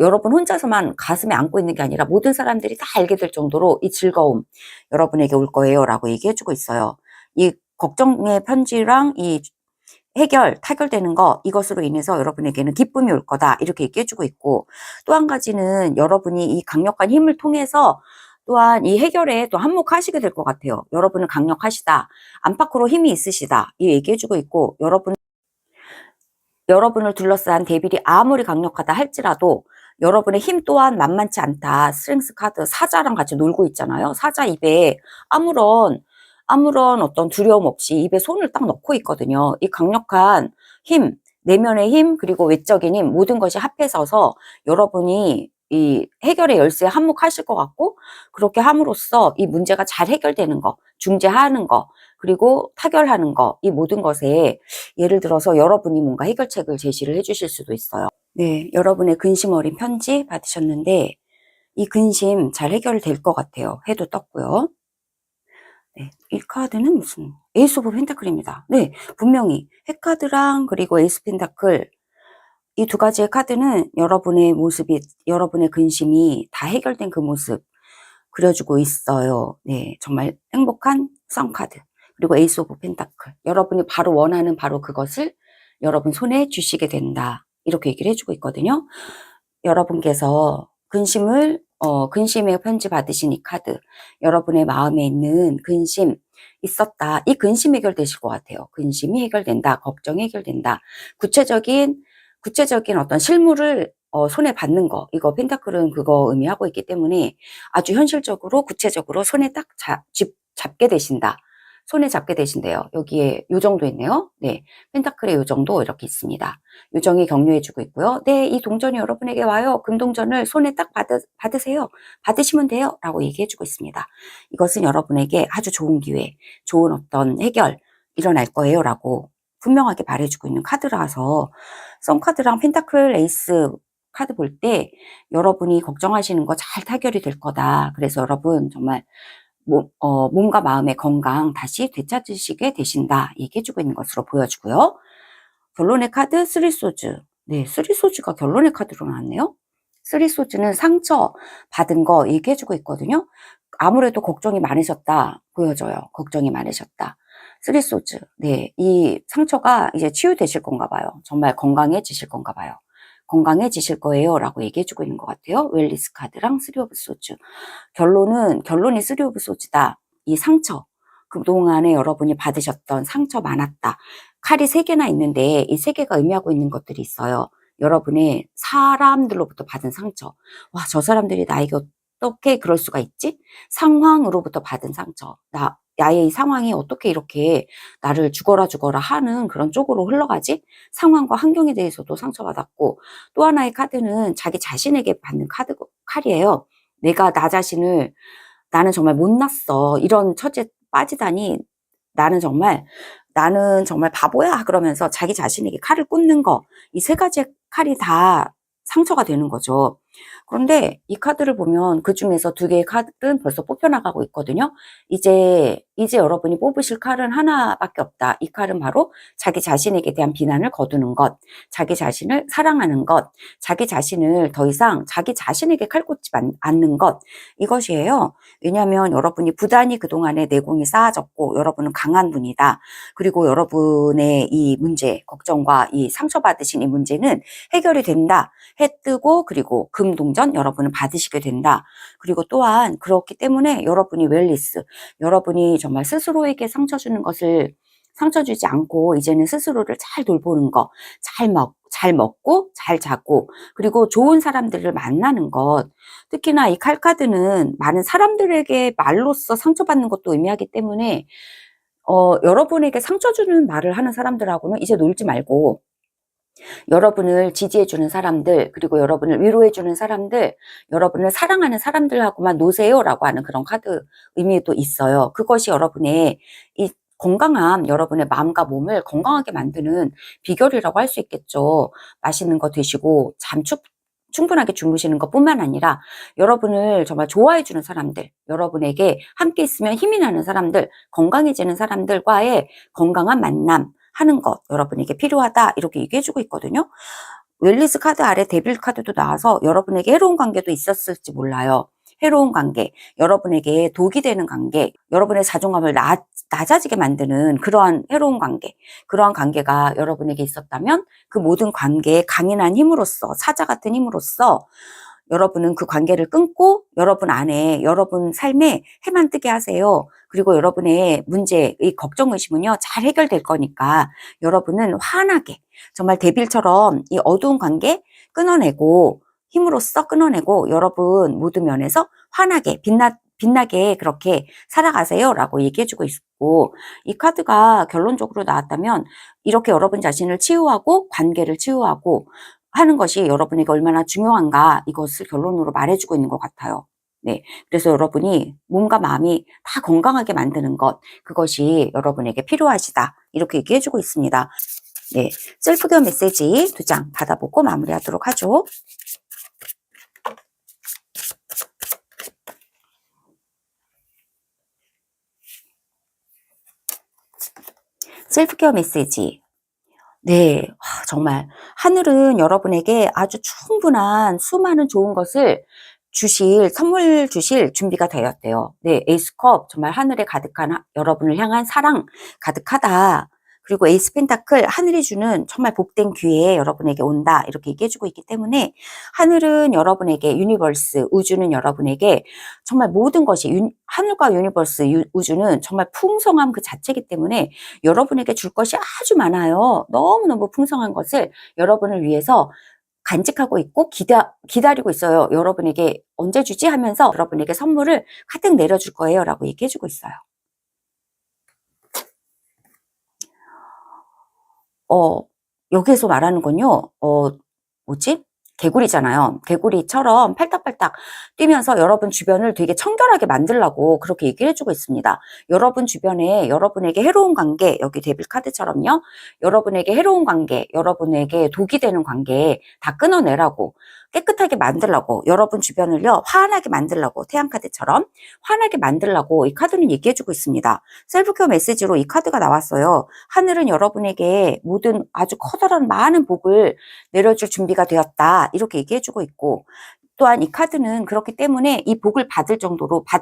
여러분 혼자서만 가슴에 안고 있는 게 아니라 모든 사람들이 다 알게 될 정도로 이 즐거움 여러분에게 올 거예요 라고 얘기해주고 있어요. 이 걱정의 편지랑 이 타결되는 거 이것으로 인해서 여러분에게는 기쁨이 올 거다 이렇게 얘기해주고 있고 또 한 가지는 여러분이 이 강력한 힘을 통해서 또한 이 해결에 또 한몫하시게 될 것 같아요. 여러분은 강력하시다. 안팎으로 힘이 있으시다. 이 얘기해주고 있고 여러분을 둘러싼 데빌이 아무리 강력하다 할지라도 여러분의 힘 또한 만만치 않다. 스트렝스 카드 사자랑 같이 놀고 있잖아요. 사자 입에 아무런 어떤 두려움 없이 입에 손을 딱 넣고 있거든요. 이 강력한 힘, 내면의 힘, 그리고 외적인 힘 모든 것이 합해서서 여러분이 이 해결의 열쇠에 한몫하실 것 같고 그렇게 함으로써 이 문제가 잘 해결되는 거, 중재하는 거 그리고 타결하는 거, 이 모든 것에 예를 들어서 여러분이 뭔가 해결책을 제시를 해주실 수도 있어요. 네, 여러분의 근심 어린 편지 받으셨는데 이 근심 잘 해결될 것 같아요. 해도 떴고요. 네, 이 카드는 무슨 에이스 오브 펜타클입니다. 네, 분명히 핵카드랑 그리고 에이스 펜타클 이 두 가지의 카드는 여러분의 모습이, 여러분의 근심이 다 해결된 그 모습 그려주고 있어요. 네, 정말 행복한 썬카드. 그리고 에이스 오브 펜타클. 여러분이 바로 원하는 바로 그것을 여러분 손에 쥐시게 된다. 이렇게 얘기를 해주고 있거든요. 여러분께서 근심의 편지 받으신 이 카드. 여러분의 마음에 있는 근심 있었다. 이 근심 해결되실 것 같아요. 근심이 해결된다. 걱정이 해결된다. 구체적인 어떤 실물을 손에 받는 거. 이거 펜타클은 그거 의미하고 있기 때문에 아주 현실적으로 구체적으로 손에 딱 잡게 되신다. 손에 잡게 되신대요. 여기에 요 정도 있네요. 네, 펜타클의 요 정도 이렇게 있습니다. 요정이 격려해주고 있고요. 네, 이 동전이 여러분에게 와요. 금동전을 손에 딱 받으세요. 받으시면 돼요. 라고 얘기해주고 있습니다. 이것은 여러분에게 아주 좋은 기회, 좋은 어떤 해결 일어날 거예요. 라고 분명하게 말해주고 있는 카드라서 썬카드랑 펜타클 에이스 카드 볼 때 여러분이 걱정하시는 거 잘 타결이 될 거다. 그래서 여러분 정말 몸과 마음의 건강 다시 되찾으시게 되신다. 얘기해주고 있는 것으로 보여주고요. 결론의 카드 쓰리소즈. 네, 쓰리소즈가 결론의 카드로 나왔네요. 쓰리소즈는 상처 받은 거 얘기해주고 있거든요. 아무래도 걱정이 많으셨다 보여져요. 걱정이 많으셨다. 쓰리소즈. 네, 이 상처가 이제 치유되실 건가 봐요. 정말 건강해지실 건가 봐요. 건강해지실 거예요. 라고 얘기해주고 있는 것 같아요. 웰리스 카드랑 쓰리 오브 소즈. 결론이 쓰리 오브 소즈다. 이 상처. 그동안에 여러분이 받으셨던 상처 많았다. 칼이 3개나 있는데 이 3개가 의미하고 있는 것들이 있어요. 여러분의 사람들로부터 받은 상처. 와, 저 사람들이 나에게 어떻게 그럴 수가 있지? 상황으로부터 받은 상처. 나의 이 상황이 어떻게 이렇게 나를 죽어라 하는 그런 쪽으로 흘러가지? 상황과 환경에 대해서도 상처받았고, 또 하나의 카드는 자기 자신에게 받는 칼이에요. 내가 나는 정말 못났어. 이런 처지에 빠지다니 나는 정말 바보야. 그러면서 자기 자신에게 칼을 꽂는 거. 이 3가지의 칼이 다 상처가 되는 거죠. 그런데 이 카드를 보면 그 중에서 2개의 카드는 벌써 뽑혀나가고 있거든요. 이제 여러분이 뽑으실 칼은 하나밖에 없다. 이 칼은 바로 자기 자신에게 대한 비난을 거두는 것, 자기 자신을 사랑하는 것, 자기 자신을 더 이상 자기 자신에게 칼 꽂지 않는 것, 이것이에요. 왜냐하면 여러분이 부단히 그동안에 내공이 쌓아졌고 여러분은 강한 분이다. 그리고 여러분의 이 문제, 걱정과 이 상처받으신 이 문제는 해결이 된다. 해 뜨고 그리고 금동전 여러분은 받으시게 된다. 그리고 또한 그렇기 때문에 여러분이 웰리스, 여러분이 정말 스스로에게 상처 주지 않고 이제는 스스로를 잘 돌보는 거, 잘 먹고 잘 자고 그리고 좋은 사람들을 만나는 것. 특히나 이 칼카드는 많은 사람들에게 말로써 상처받는 것도 의미하기 때문에 여러분에게 상처 주는 말을 하는 사람들하고는 이제 놀지 말고 여러분을 지지해주는 사람들, 그리고 여러분을 위로해주는 사람들, 여러분을 사랑하는 사람들하고만 노세요라고 하는 그런 카드 의미도 있어요. 그것이 여러분의 이 건강함, 여러분의 마음과 몸을 건강하게 만드는 비결이라고 할 수 있겠죠. 맛있는 거 드시고 충분하게 주무시는 것뿐만 아니라 여러분을 정말 좋아해주는 사람들, 여러분에게 함께 있으면 힘이 나는 사람들, 건강해지는 사람들과의 건강한 만남 하는 것 여러분에게 필요하다 이렇게 얘기해주고 있거든요. 웰리스 카드 아래 데빌 카드도 나와서 여러분에게 해로운 관계도 있었을지 몰라요. 해로운 관계, 여러분에게 독이 되는 관계, 여러분의 자존감을 낮아지게 만드는 그러한 해로운 관계, 그러한 관계가 여러분에게 있었다면 그 모든 관계의 강인한 힘으로써, 사자 같은 힘으로써 여러분은 그 관계를 끊고 여러분 안에, 여러분 삶에 해만 뜨게 하세요. 그리고 여러분의 문제, 이 걱정, 의심은요, 잘 해결될 거니까 여러분은 환하게, 정말 데빌처럼 이 어두운 관계 끊어내고, 힘으로써 끊어내고 여러분 모든 면에서 환하게, 빛나게 그렇게 살아가세요. 라고 얘기해주고 있고, 이 카드가 결론적으로 나왔다면 이렇게 여러분 자신을 치유하고 관계를 치유하고 하는 것이 여러분에게 얼마나 중요한가 이것을 결론으로 말해주고 있는 것 같아요. 네, 그래서 여러분이 몸과 마음이 다 건강하게 만드는 것, 그것이 여러분에게 필요하시다. 이렇게 얘기해주고 있습니다. 네, 셀프케어 메시지 2장 받아보고 마무리하도록 하죠. 셀프케어 메시지. 네, 정말 하늘은 여러분에게 아주 충분한 수많은 좋은 것을 선물 주실 준비가 되었대요. 네, 에이스컵, 정말 하늘에 가득한 여러분을 향한 사랑 가득하다. 그리고 에이스 펜타클, 하늘이 주는 정말 복된 기회 여러분에게 온다. 이렇게 얘기해주고 있기 때문에 하늘은 여러분에게, 유니버스, 우주는 여러분에게 정말 모든 것이, 하늘과 유니버스, 우주는 정말 풍성함 그 자체이기 때문에 여러분에게 줄 것이 아주 많아요. 너무너무 풍성한 것을 여러분을 위해서 간직하고 있고 기다리고 있어요. 여러분에게 언제 주지 하면서 여러분에게 선물을 가득 내려줄 거예요. 라고 얘기해주고 있어요. 여기에서 말하는 건요, 뭐지? 개구리잖아요. 개구리처럼 팔딱팔딱 뛰면서 여러분 주변을 되게 청결하게 만들라고 그렇게 얘기를 해주고 있습니다. 여러분 주변에 여러분에게 해로운 관계, 여기 데빌 카드처럼요. 여러분에게 해로운 관계, 여러분에게 독이 되는 관계 다 끊어내라고, 깨끗하게 만들라고, 여러분 주변을요 환하게 만들라고, 태양 카드처럼 환하게 만들라고 이 카드는 얘기해주고 있습니다. 셀프케어 메시지로 이 카드가 나왔어요. 하늘은 여러분에게 모든 아주 커다란 많은 복을 내려줄 준비가 되었다. 이렇게 얘기해주고 있고, 또한 이 카드는 그렇기 때문에 이 복을 받을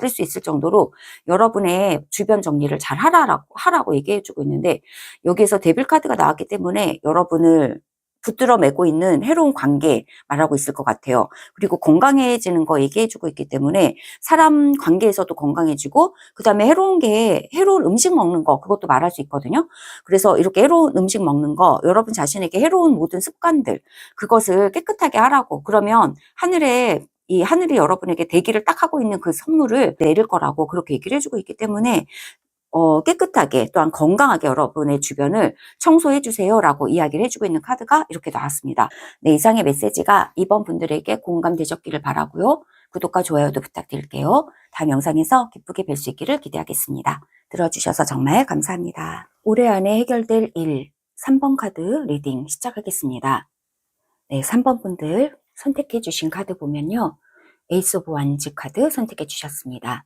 수 있을 정도로 여러분의 주변 정리를 잘 하라고 얘기해주고 있는데, 여기에서 데빌 카드가 나왔기 때문에 여러분을 붙들어 매고 있는 해로운 관계 말하고 있을 것 같아요. 그리고 건강해지는 거 얘기해주고 있기 때문에 사람 관계에서도 건강해지고, 그 다음에 해로운 음식 먹는 거, 그것도 말할 수 있거든요. 그래서 이렇게 해로운 음식 먹는 거, 여러분 자신에게 해로운 모든 습관들, 그것을 깨끗하게 하라고. 그러면 하늘이 여러분에게 대기를 딱 하고 있는 그 선물을 내릴 거라고 그렇게 얘기를 해주고 있기 때문에 깨끗하게, 또한 건강하게 여러분의 주변을 청소해 주세요라고 이야기를 해주고 있는 카드가 이렇게 나왔습니다. 네, 이상의 메시지가 이번 분들에게 공감되셨기를 바라고요. 구독과 좋아요도 부탁드릴게요. 다음 영상에서 기쁘게 뵐 수 있기를 기대하겠습니다. 들어주셔서 정말 감사합니다. 올해 안에 해결될 일, 3번 카드 리딩 시작하겠습니다. 네, 3번 분들 선택해 주신 카드 보면요, 에이스 오브 완즈 카드 선택해 주셨습니다.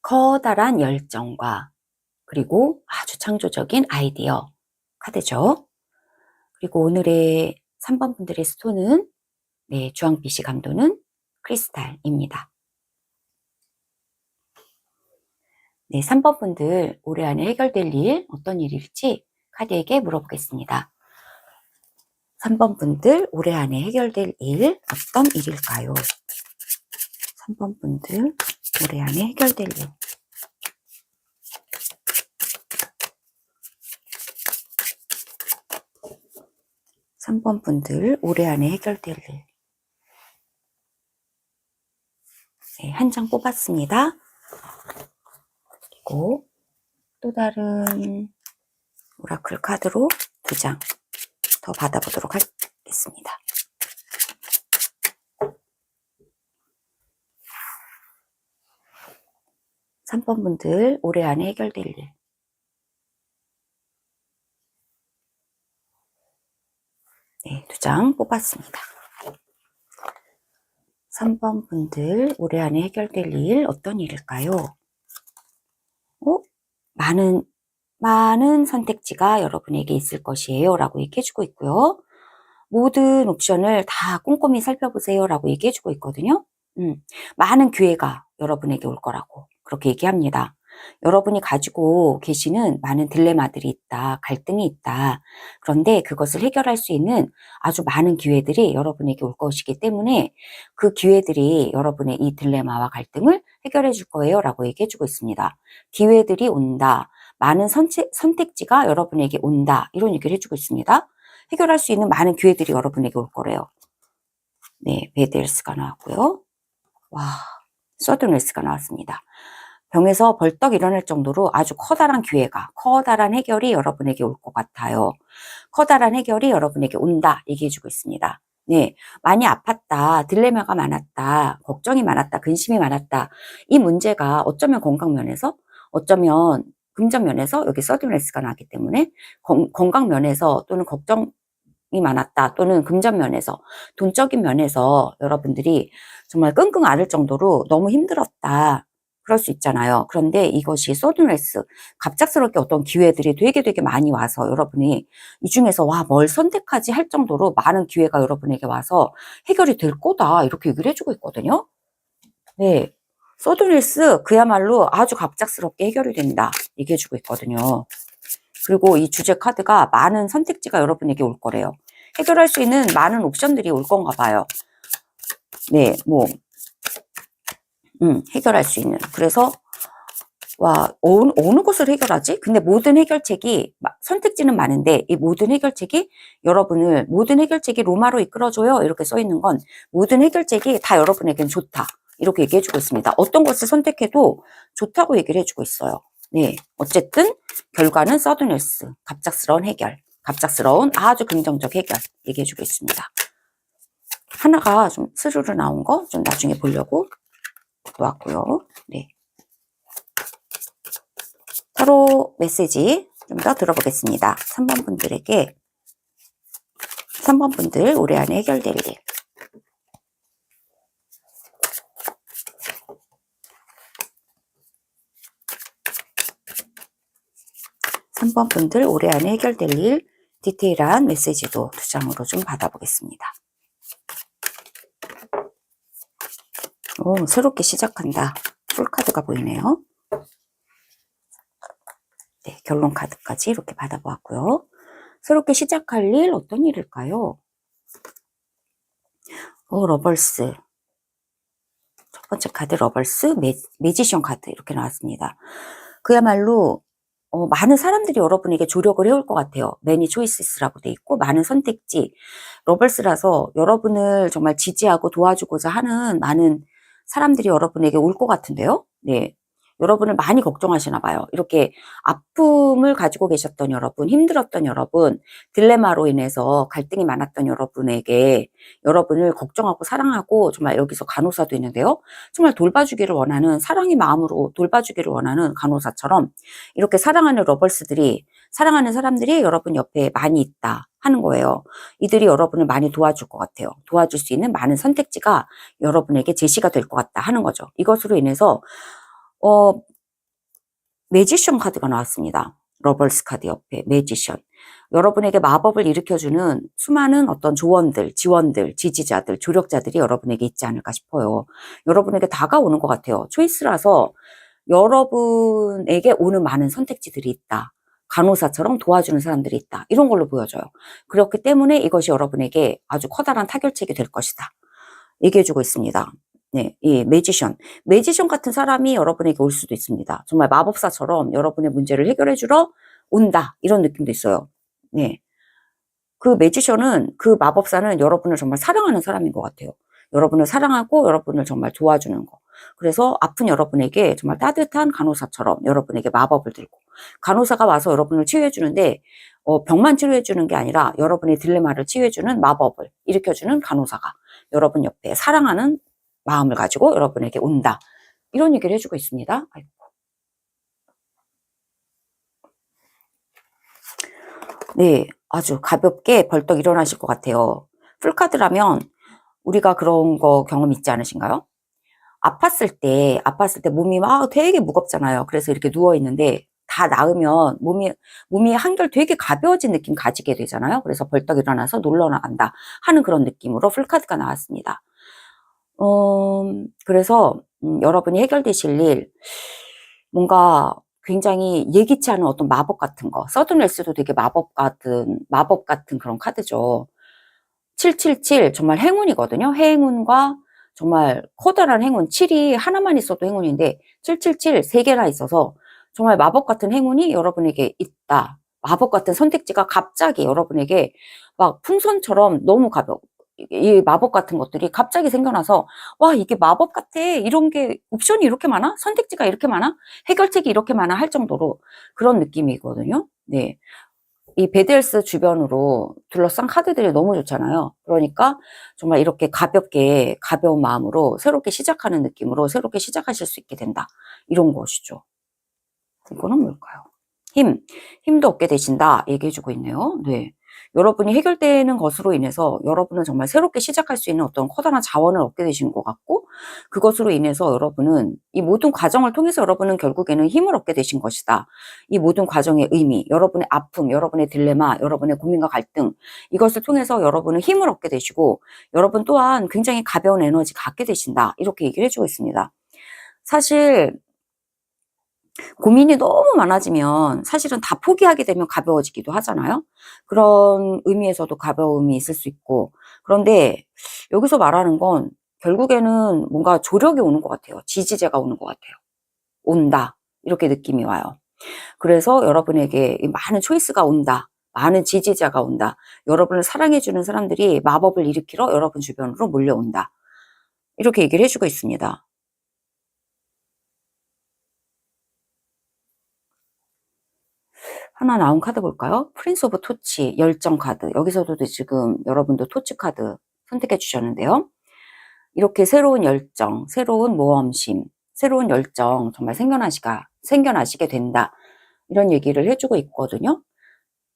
커다란 열정과, 그리고 아주 창조적인 아이디어 카드죠. 그리고 오늘의 3번 분들의 스톤은, 네, 주황빛이 감도는 크리스탈입니다. 네, 3번 분들 올해 안에 해결될 일, 어떤 일일지 카드에게 물어보겠습니다. 3번 분들 올해 안에 해결될 일, 어떤 일일까요? 3번 분들 올해 안에 해결될 일. 3번 분들 올해 안에 해결될 일. 네, 한 장 뽑았습니다. 그리고 또 다른 오라클 카드로 2장 더 받아보도록 하겠습니다. 삼 번 분들 올해 안에 해결될 일. 네, 2장 뽑았습니다. 3번 분들 올해 안에 해결될 일, 어떤 일일까요? 많은 선택지가 여러분에게 있을 것이에요 라고 얘기해주고 있고요. 모든 옵션을 다 꼼꼼히 살펴보세요 라고 얘기해주고 있거든요. 많은 기회가 여러분에게 올 거라고 그렇게 얘기합니다. 여러분이 가지고 계시는 많은 딜레마들이 있다, 갈등이 있다. 그런데 그것을 해결할 수 있는 아주 많은 기회들이 여러분에게 올 것이기 때문에 그 기회들이 여러분의 이 딜레마와 갈등을 해결해 줄 거예요 라고 얘기해 주고 있습니다. 기회들이 온다, 많은 선택지가 여러분에게 온다, 이런 얘기를 해주고 있습니다. 해결할 수 있는 많은 기회들이 여러분에게 올 거래요. 네, 베델스가 나왔고요. 와, 서든웨스가 나왔습니다. 병에서 벌떡 일어날 정도로 아주 커다란 기회가, 커다란 해결이 여러분에게 올 것 같아요. 커다란 해결이 여러분에게 온다 얘기해주고 있습니다. 네, 많이 아팠다, 딜레마가 많았다, 걱정이 많았다, 근심이 많았다. 이 문제가 어쩌면 건강 면에서, 어쩌면 금전 면에서 여기 서든레스가 나기 때문에 건강 면에서 또는 걱정이 많았다, 또는 금전 면에서, 돈적인 면에서 여러분들이 정말 끙끙 앓을 정도로 너무 힘들었다. 그럴 수 있잖아요. 그런데 이것이 서든레스, 갑작스럽게 어떤 기회들이 되게 많이 와서 여러분이 이 중에서 와, 뭘 선택하지 할 정도로 많은 기회가 여러분에게 와서 해결이 될 거다, 이렇게 얘기를 해주고 있거든요. 네, 서든레스 그야말로 아주 갑작스럽게 해결이 된다 얘기해주고 있거든요. 그리고 이 주제 카드가 많은 선택지가 여러분에게 올 거래요. 해결할 수 있는 많은 옵션들이 올 건가 봐요. 네, 뭐 해결할 수 있는. 그래서 와, 어느 것을 해결하지? 근데 모든 해결책이, 선택지는 많은데 이 모든 해결책이 여러분을, 모든 해결책이 로마로 이끌어줘요, 이렇게 써 있는 건 모든 해결책이 다 여러분에겐 좋다, 이렇게 얘기해주고 있습니다. 어떤 것을 선택해도 좋다고 얘기를 해주고 있어요. 네, 어쨌든 결과는 서든네스, 갑작스러운 해결, 갑작스러운 아주 긍정적 해결 얘기해주고 있습니다. 하나가 좀 스르르 나온 거 좀 나중에 보려고 놓았고요. 네. 타로 메시지 좀 더 들어보겠습니다. 3번 분들에게, 3번 분들 올해 안에 해결될 일. 3번 분들 올해 안에 해결될 일, 디테일한 메시지도 2장으로 좀 받아보겠습니다. 오, 새롭게 시작한다. 풀카드가 보이네요. 네, 결론 카드까지 이렇게 받아보았고요. 새롭게 시작할 일, 어떤 일일까요? 러벌스. 첫 번째 카드 러벌스, 매지션 카드 이렇게 나왔습니다. 그야말로 많은 사람들이 여러분에게 조력을 해올 것 같아요. 매니 초이스라고 돼 있고 많은 선택지, 러벌스라서 여러분을 정말 지지하고 도와주고자 하는 많은 사람들이 여러분에게 올 것 같은데요. 네, 여러분을 많이 걱정하시나 봐요. 이렇게 아픔을 가지고 계셨던 여러분, 힘들었던 여러분, 딜레마로 인해서 갈등이 많았던 여러분에게, 여러분을 걱정하고 사랑하고 정말 여기서 간호사도 있는데요. 정말 돌봐주기를 원하는, 사랑의 마음으로 돌봐주기를 원하는 간호사처럼 이렇게 사랑하는 러벌스들이, 사랑하는 사람들이 여러분 옆에 많이 있다 하는 거예요. 이들이 여러분을 많이 도와줄 것 같아요. 도와줄 수 있는 많은 선택지가 여러분에게 제시가 될 것 같다 하는 거죠. 이것으로 인해서 매지션 카드가 나왔습니다. 러벌스 카드 옆에 매지션. 여러분에게 마법을 일으켜주는 수많은 어떤 조언들, 지원들, 지지자들, 조력자들이 여러분에게 있지 않을까 싶어요. 여러분에게 다가오는 것 같아요. 초이스라서 여러분에게 오는 많은 선택지들이 있다. 간호사처럼 도와주는 사람들이 있다. 이런 걸로 보여져요. 그렇기 때문에 이것이 여러분에게 아주 커다란 타결책이 될 것이다. 얘기해주고 있습니다. 네, 이 매지션 같은 사람이 여러분에게 올 수도 있습니다. 정말 마법사처럼 여러분의 문제를 해결해주러 온다, 이런 느낌도 있어요. 네, 그 매지션은, 그 마법사는 여러분을 정말 사랑하는 사람인 것 같아요. 여러분을 사랑하고 여러분을 정말 도와주는 거. 그래서 아픈 여러분에게 정말 따뜻한 간호사처럼 여러분에게 마법을 들고, 간호사가 와서 여러분을 치유해주는데 병만 치료해주는 게 아니라 여러분의 딜레마를 치유해주는, 마법을 일으켜주는 간호사가 여러분 옆에 사랑하는 마음을 가지고 여러분에게 온다, 이런 얘기를 해주고 있습니다. 아이고. 네, 아주 가볍게 벌떡 일어나실 것 같아요. 풀카드라면 우리가 그런 거 경험 있지 않으신가요? 아팠을 때 몸이 막 되게 무겁잖아요. 그래서 이렇게 누워있는데 다 나으면 몸이 한결 되게 가벼워진 느낌 가지게 되잖아요. 그래서 벌떡 일어나서 놀러 나간다 하는 그런 느낌으로 풀카드가 나왔습니다. 그래서 여러분이 해결되실 일, 뭔가 굉장히 예기치 않은 어떤 마법 같은 거, 서든레스도 되게 마법 같은 그런 카드죠. 777 정말 행운이거든요. 행운과 정말 커다란 행운, 7이 하나만 있어도 행운인데 777 3개나 있어서 정말 마법 같은 행운이 여러분에게 있다. 마법 같은 선택지가 갑자기 여러분에게 막 풍선처럼 너무 가벼워. 이 마법 같은 것들이 갑자기 생겨나서 와, 이게 마법 같아. 이런 게 옵션이 이렇게 많아? 선택지가 이렇게 많아? 해결책이 이렇게 많아? 할 정도로 그런 느낌이거든요. 네. 이 배드헬스 주변으로 둘러싼 카드들이 너무 좋잖아요. 그러니까 정말 이렇게 가볍게 가벼운 마음으로 새롭게 시작하는 느낌으로 새롭게 시작하실 수 있게 된다. 이런 것이죠. 이거는 뭘까요? 힘도 얻게 되신다 얘기해주고 있네요. 네. 여러분이 해결되는 것으로 인해서 여러분은 정말 새롭게 시작할 수 있는 어떤 커다란 자원을 얻게 되시는 것 같고, 그것으로 인해서 여러분은 이 모든 과정을 통해서 여러분은 결국에는 힘을 얻게 되신 것이다. 이 모든 과정의 의미, 여러분의 아픔, 여러분의 딜레마, 여러분의 고민과 갈등, 이것을 통해서 여러분은 힘을 얻게 되시고 여러분 또한 굉장히 가벼운 에너지 갖게 되신다. 이렇게 얘기를 해주고 있습니다. 사실 고민이 너무 많아지면 사실은 다 포기하게 되면 가벼워지기도 하잖아요. 그런 의미에서도 가벼움이 있을 수 있고, 그런데 여기서 말하는 건 결국에는 뭔가 조력이 오는 것 같아요. 지지제가 오는 것 같아요. 온다, 이렇게 느낌이 와요. 그래서 여러분에게 많은 초이스가 온다, 많은 지지자가 온다, 여러분을 사랑해주는 사람들이 마법을 일으키러 여러분 주변으로 몰려온다, 이렇게 얘기를 해주고 있습니다. 하나 나온 카드 볼까요? 프린스 오브 토치, 열정 카드. 여기서도 지금 여러분도 토치 카드 선택해 주셨는데요. 이렇게 새로운 열정, 새로운 모험심, 새로운 열정 정말 생겨나시게 된다. 이런 얘기를 해주고 있거든요.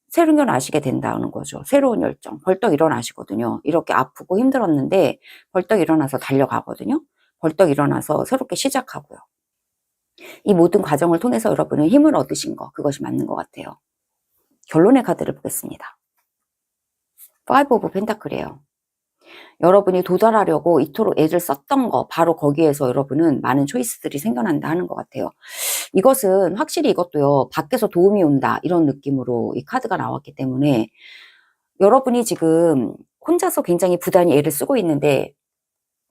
생겨나시게 된다는 거죠. 새로운 열정. 벌떡 일어나시거든요. 이렇게 아프고 힘들었는데 벌떡 일어나서 달려가거든요. 벌떡 일어나서 새롭게 시작하고요. 이 모든 과정을 통해서 여러분은 힘을 얻으신 거, 그것이 맞는 것 같아요. 결론의 카드를 보겠습니다. 파이브 오브 펜타클이에요. 여러분이 도달하려고 이토록 애를 썼던 거, 바로 거기에서 여러분은 많은 초이스들이 생겨난다 하는 것 같아요. 이것은 확실히 이것도요, 밖에서 도움이 온다, 이런 느낌으로 이 카드가 나왔기 때문에 여러분이 지금 혼자서 굉장히 부단히 애를 쓰고 있는데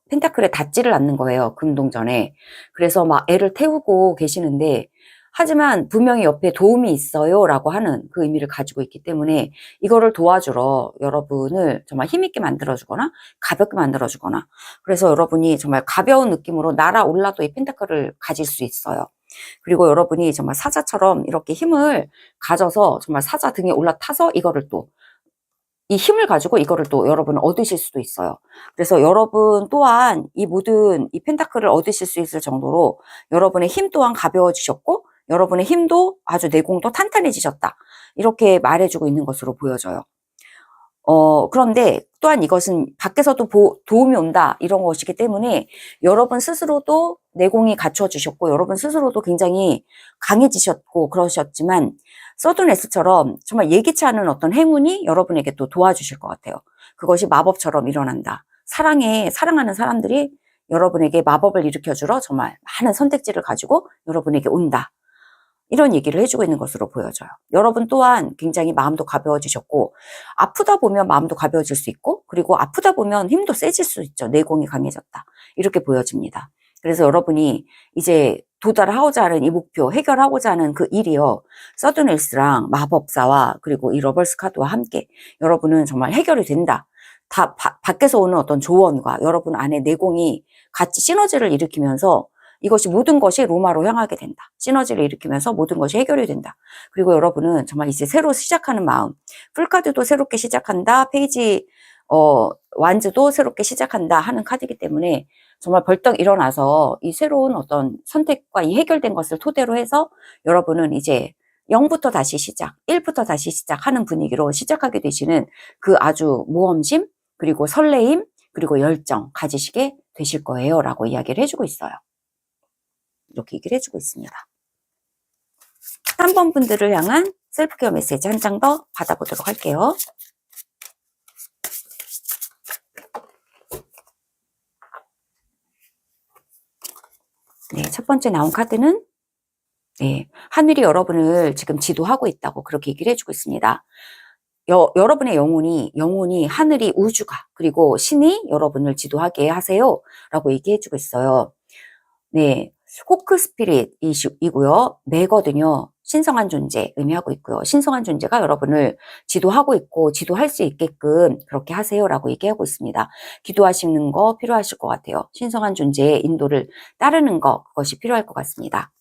펜타클에 닿지를 않는 거예요, 금동전에. 그래서 막 애를 태우고 계시는데, 하지만 분명히 옆에 도움이 있어요 라고 하는 그 의미를 가지고 있기 때문에 이거를 도와주러 여러분을 정말 힘있게 만들어주거나 가볍게 만들어주거나, 그래서 여러분이 정말 가벼운 느낌으로 날아올라도 이 펜타클을 가질 수 있어요. 그리고 여러분이 정말 사자처럼 이렇게 힘을 가져서 정말 사자 등에 올라타서 이거를 또 이 힘을 가지고 이거를 또 여러분은 얻으실 수도 있어요. 그래서 여러분 또한 이 모든 이 펜타클을 얻으실 수 있을 정도로 여러분의 힘 또한 가벼워지셨고 여러분의 힘도 아주 내공도 탄탄해지셨다, 이렇게 말해주고 있는 것으로 보여져요. 그런데 또한 이것은 밖에서도 도움이 온다, 이런 것이기 때문에 여러분 스스로도 내공이 갖춰지셨고 여러분 스스로도 굉장히 강해지셨고 그러셨지만 서든에스처럼 정말 예기치 않은 어떤 행운이 여러분에게 또 도와주실 것 같아요. 그것이 마법처럼 일어난다. 사랑하는 사람들이 여러분에게 마법을 일으켜주러 정말 많은 선택지를 가지고 여러분에게 온다, 이런 얘기를 해주고 있는 것으로 보여져요. 여러분 또한 굉장히 마음도 가벼워지셨고 아프다 보면 마음도 가벼워질 수 있고, 그리고 아프다 보면 힘도 세질 수 있죠. 내공이 강해졌다, 이렇게 보여집니다. 그래서 여러분이 이제 도달하고자 하는 이 목표, 해결하고자 하는 그 일이요, 서든힐스랑 마법사와 그리고 이 러벌스 카드와 함께 여러분은 정말 해결이 된다. 다 밖에서 오는 어떤 조언과 여러분 안에 내공이 같이 시너지를 일으키면서 이것이 모든 것이 로마로 향하게 된다. 시너지를 일으키면서 모든 것이 해결이 된다. 그리고 여러분은 정말 이제 새로 시작하는 마음, 풀카드도 새롭게 시작한다, 페이지 완즈도 새롭게 시작한다 하는 카드이기 때문에 정말 벌떡 일어나서 이 새로운 어떤 선택과 이 해결된 것을 토대로 해서 여러분은 이제 0부터 다시 시작, 1부터 다시 시작하는 분위기로 시작하게 되시는 그 아주 모험심, 그리고 설레임, 그리고 열정 가지시게 되실 거예요 라고 이야기를 해주고 있어요. 이렇게 얘기를 해주고 있습니다. 3번 분들을 향한 셀프케어 메시지 한 장 더 받아보도록 할게요. 네, 첫 번째 나온 카드는 네, 하늘이 여러분을 지금 지도하고 있다고 그렇게 얘기를 해주고 있습니다. 여러분의 영혼이 하늘이, 우주가, 그리고 신이 여러분을 지도하게 하세요 라고 얘기해주고 있어요. 네, 호크 스피릿이고요. 매거든요. 신성한 존재 의미하고 있고요. 신성한 존재가 여러분을 지도하고 있고 지도할 수 있게끔 그렇게 하세요 라고 얘기하고 있습니다. 기도하시는 거 필요하실 것 같아요. 신성한 존재의 인도를 따르는 거, 그것이 필요할 것 같습니다.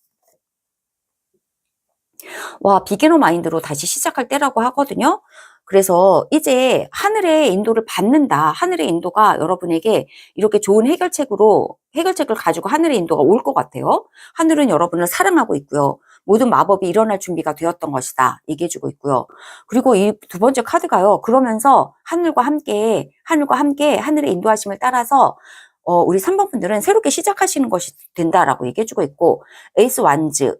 와, 비기너 마인드로 다시 시작할 때라고 하거든요. 그래서 이제 하늘의 인도를 받는다. 하늘의 인도가 여러분에게 이렇게 좋은 해결책을 가지고 하늘의 인도가 올 것 같아요. 하늘은 여러분을 사랑하고 있고요. 모든 마법이 일어날 준비가 되었던 것이다. 얘기해주고 있고요. 그리고 이 두 번째 카드가요. 그러면서 하늘과 함께 하늘의 인도하심을 따라서 우리 3번 분들은 새롭게 시작하시는 것이 된다라고 얘기해주고 있고, 에이스 완즈,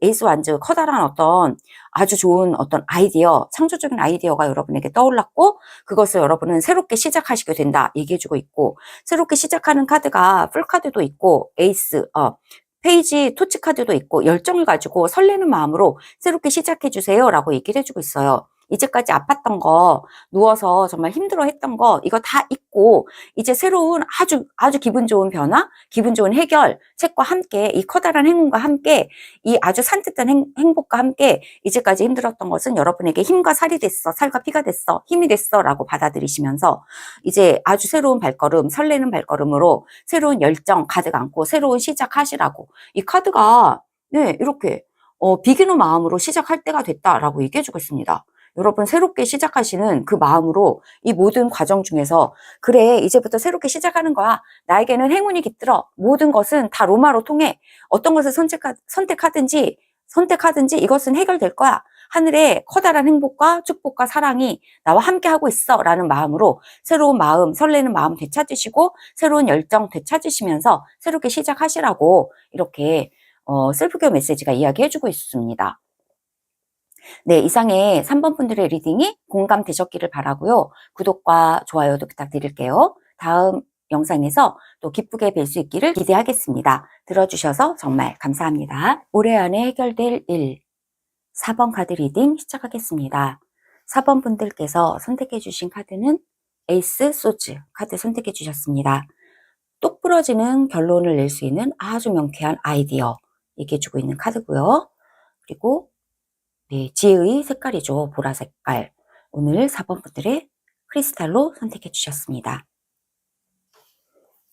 커다란 어떤 아주 좋은 어떤 아이디어, 창조적인 아이디어가 여러분에게 떠올랐고, 그것을 여러분은 새롭게 시작하시게 된다 얘기해주고 있고, 새롭게 시작하는 카드가 풀카드도 있고, 페이지 토치 카드도 있고, 열정을 가지고 설레는 마음으로 새롭게 시작해주세요 라고 얘기를 해주고 있어요. 이제까지 아팠던 거, 누워서 정말 힘들어 했던 거, 이거 다 잊고, 이제 새로운 아주 기분 좋은 변화, 기분 좋은 해결책과 함께, 이 커다란 행운과 함께, 이 아주 산뜻한 행복과 함께, 이제까지 힘들었던 것은 여러분에게 힘과 살이 됐어, 살과 피가 됐어, 힘이 됐어 라고 받아들이시면서, 이제 아주 새로운 발걸음, 설레는 발걸음으로 새로운 열정 가득 안고 새로운 시작하시라고. 이 카드가, 네, 이렇게, 비기너 마음으로 시작할 때가 됐다라고 얘기해주고 있습니다. 여러분 새롭게 시작하시는 그 마음으로 이 모든 과정 중에서, 그래, 이제부터 새롭게 시작하는 거야. 나에게는 행운이 깃들어. 모든 것은 다 로마로 통해. 어떤 것을 선택하든지 이것은 해결될 거야. 하늘의 커다란 행복과 축복과 사랑이 나와 함께 하고 있어 라는 마음으로 새로운 마음, 설레는 마음 되찾으시고 새로운 열정 되찾으시면서 새롭게 시작하시라고 이렇게 셀프케어 메시지가 이야기해주고 있습니다. 네, 이상의 3번 분들의 리딩이 공감되셨기를 바라고요. 구독과 좋아요도 부탁드릴게요. 다음 영상에서 또 기쁘게 뵐 수 있기를 기대하겠습니다. 들어주셔서 정말 감사합니다. 올해 안에 해결될 일, 4번 카드 리딩 시작하겠습니다. 4번 분들께서 선택해 주신 카드는 에이스 소즈 카드 선택해 주셨습니다. 똑 부러지는 결론을 낼 수 있는 아주 명쾌한 아이디어 얘기해 주고 있는 카드고요. 그리고 네, 지혜의 색깔이죠. 보라 색깔. 오늘 4번 분들의 크리스탈로 선택해 주셨습니다.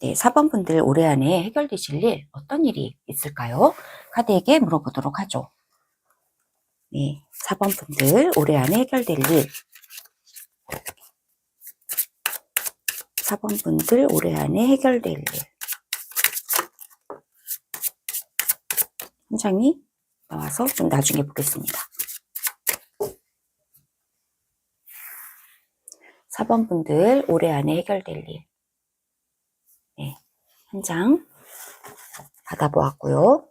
네, 4번 분들 올해 안에 해결되실 일, 어떤 일이 있을까요? 카드에게 물어보도록 하죠. 네, 4번 분들 올해 안에 해결될 일. 4번 분들 올해 안에 해결될 일. 한 장이 나와서 좀 나중에 보겠습니다. 4번 분들 올해 안에 해결될 일. 네, 한 장 받아보았고요.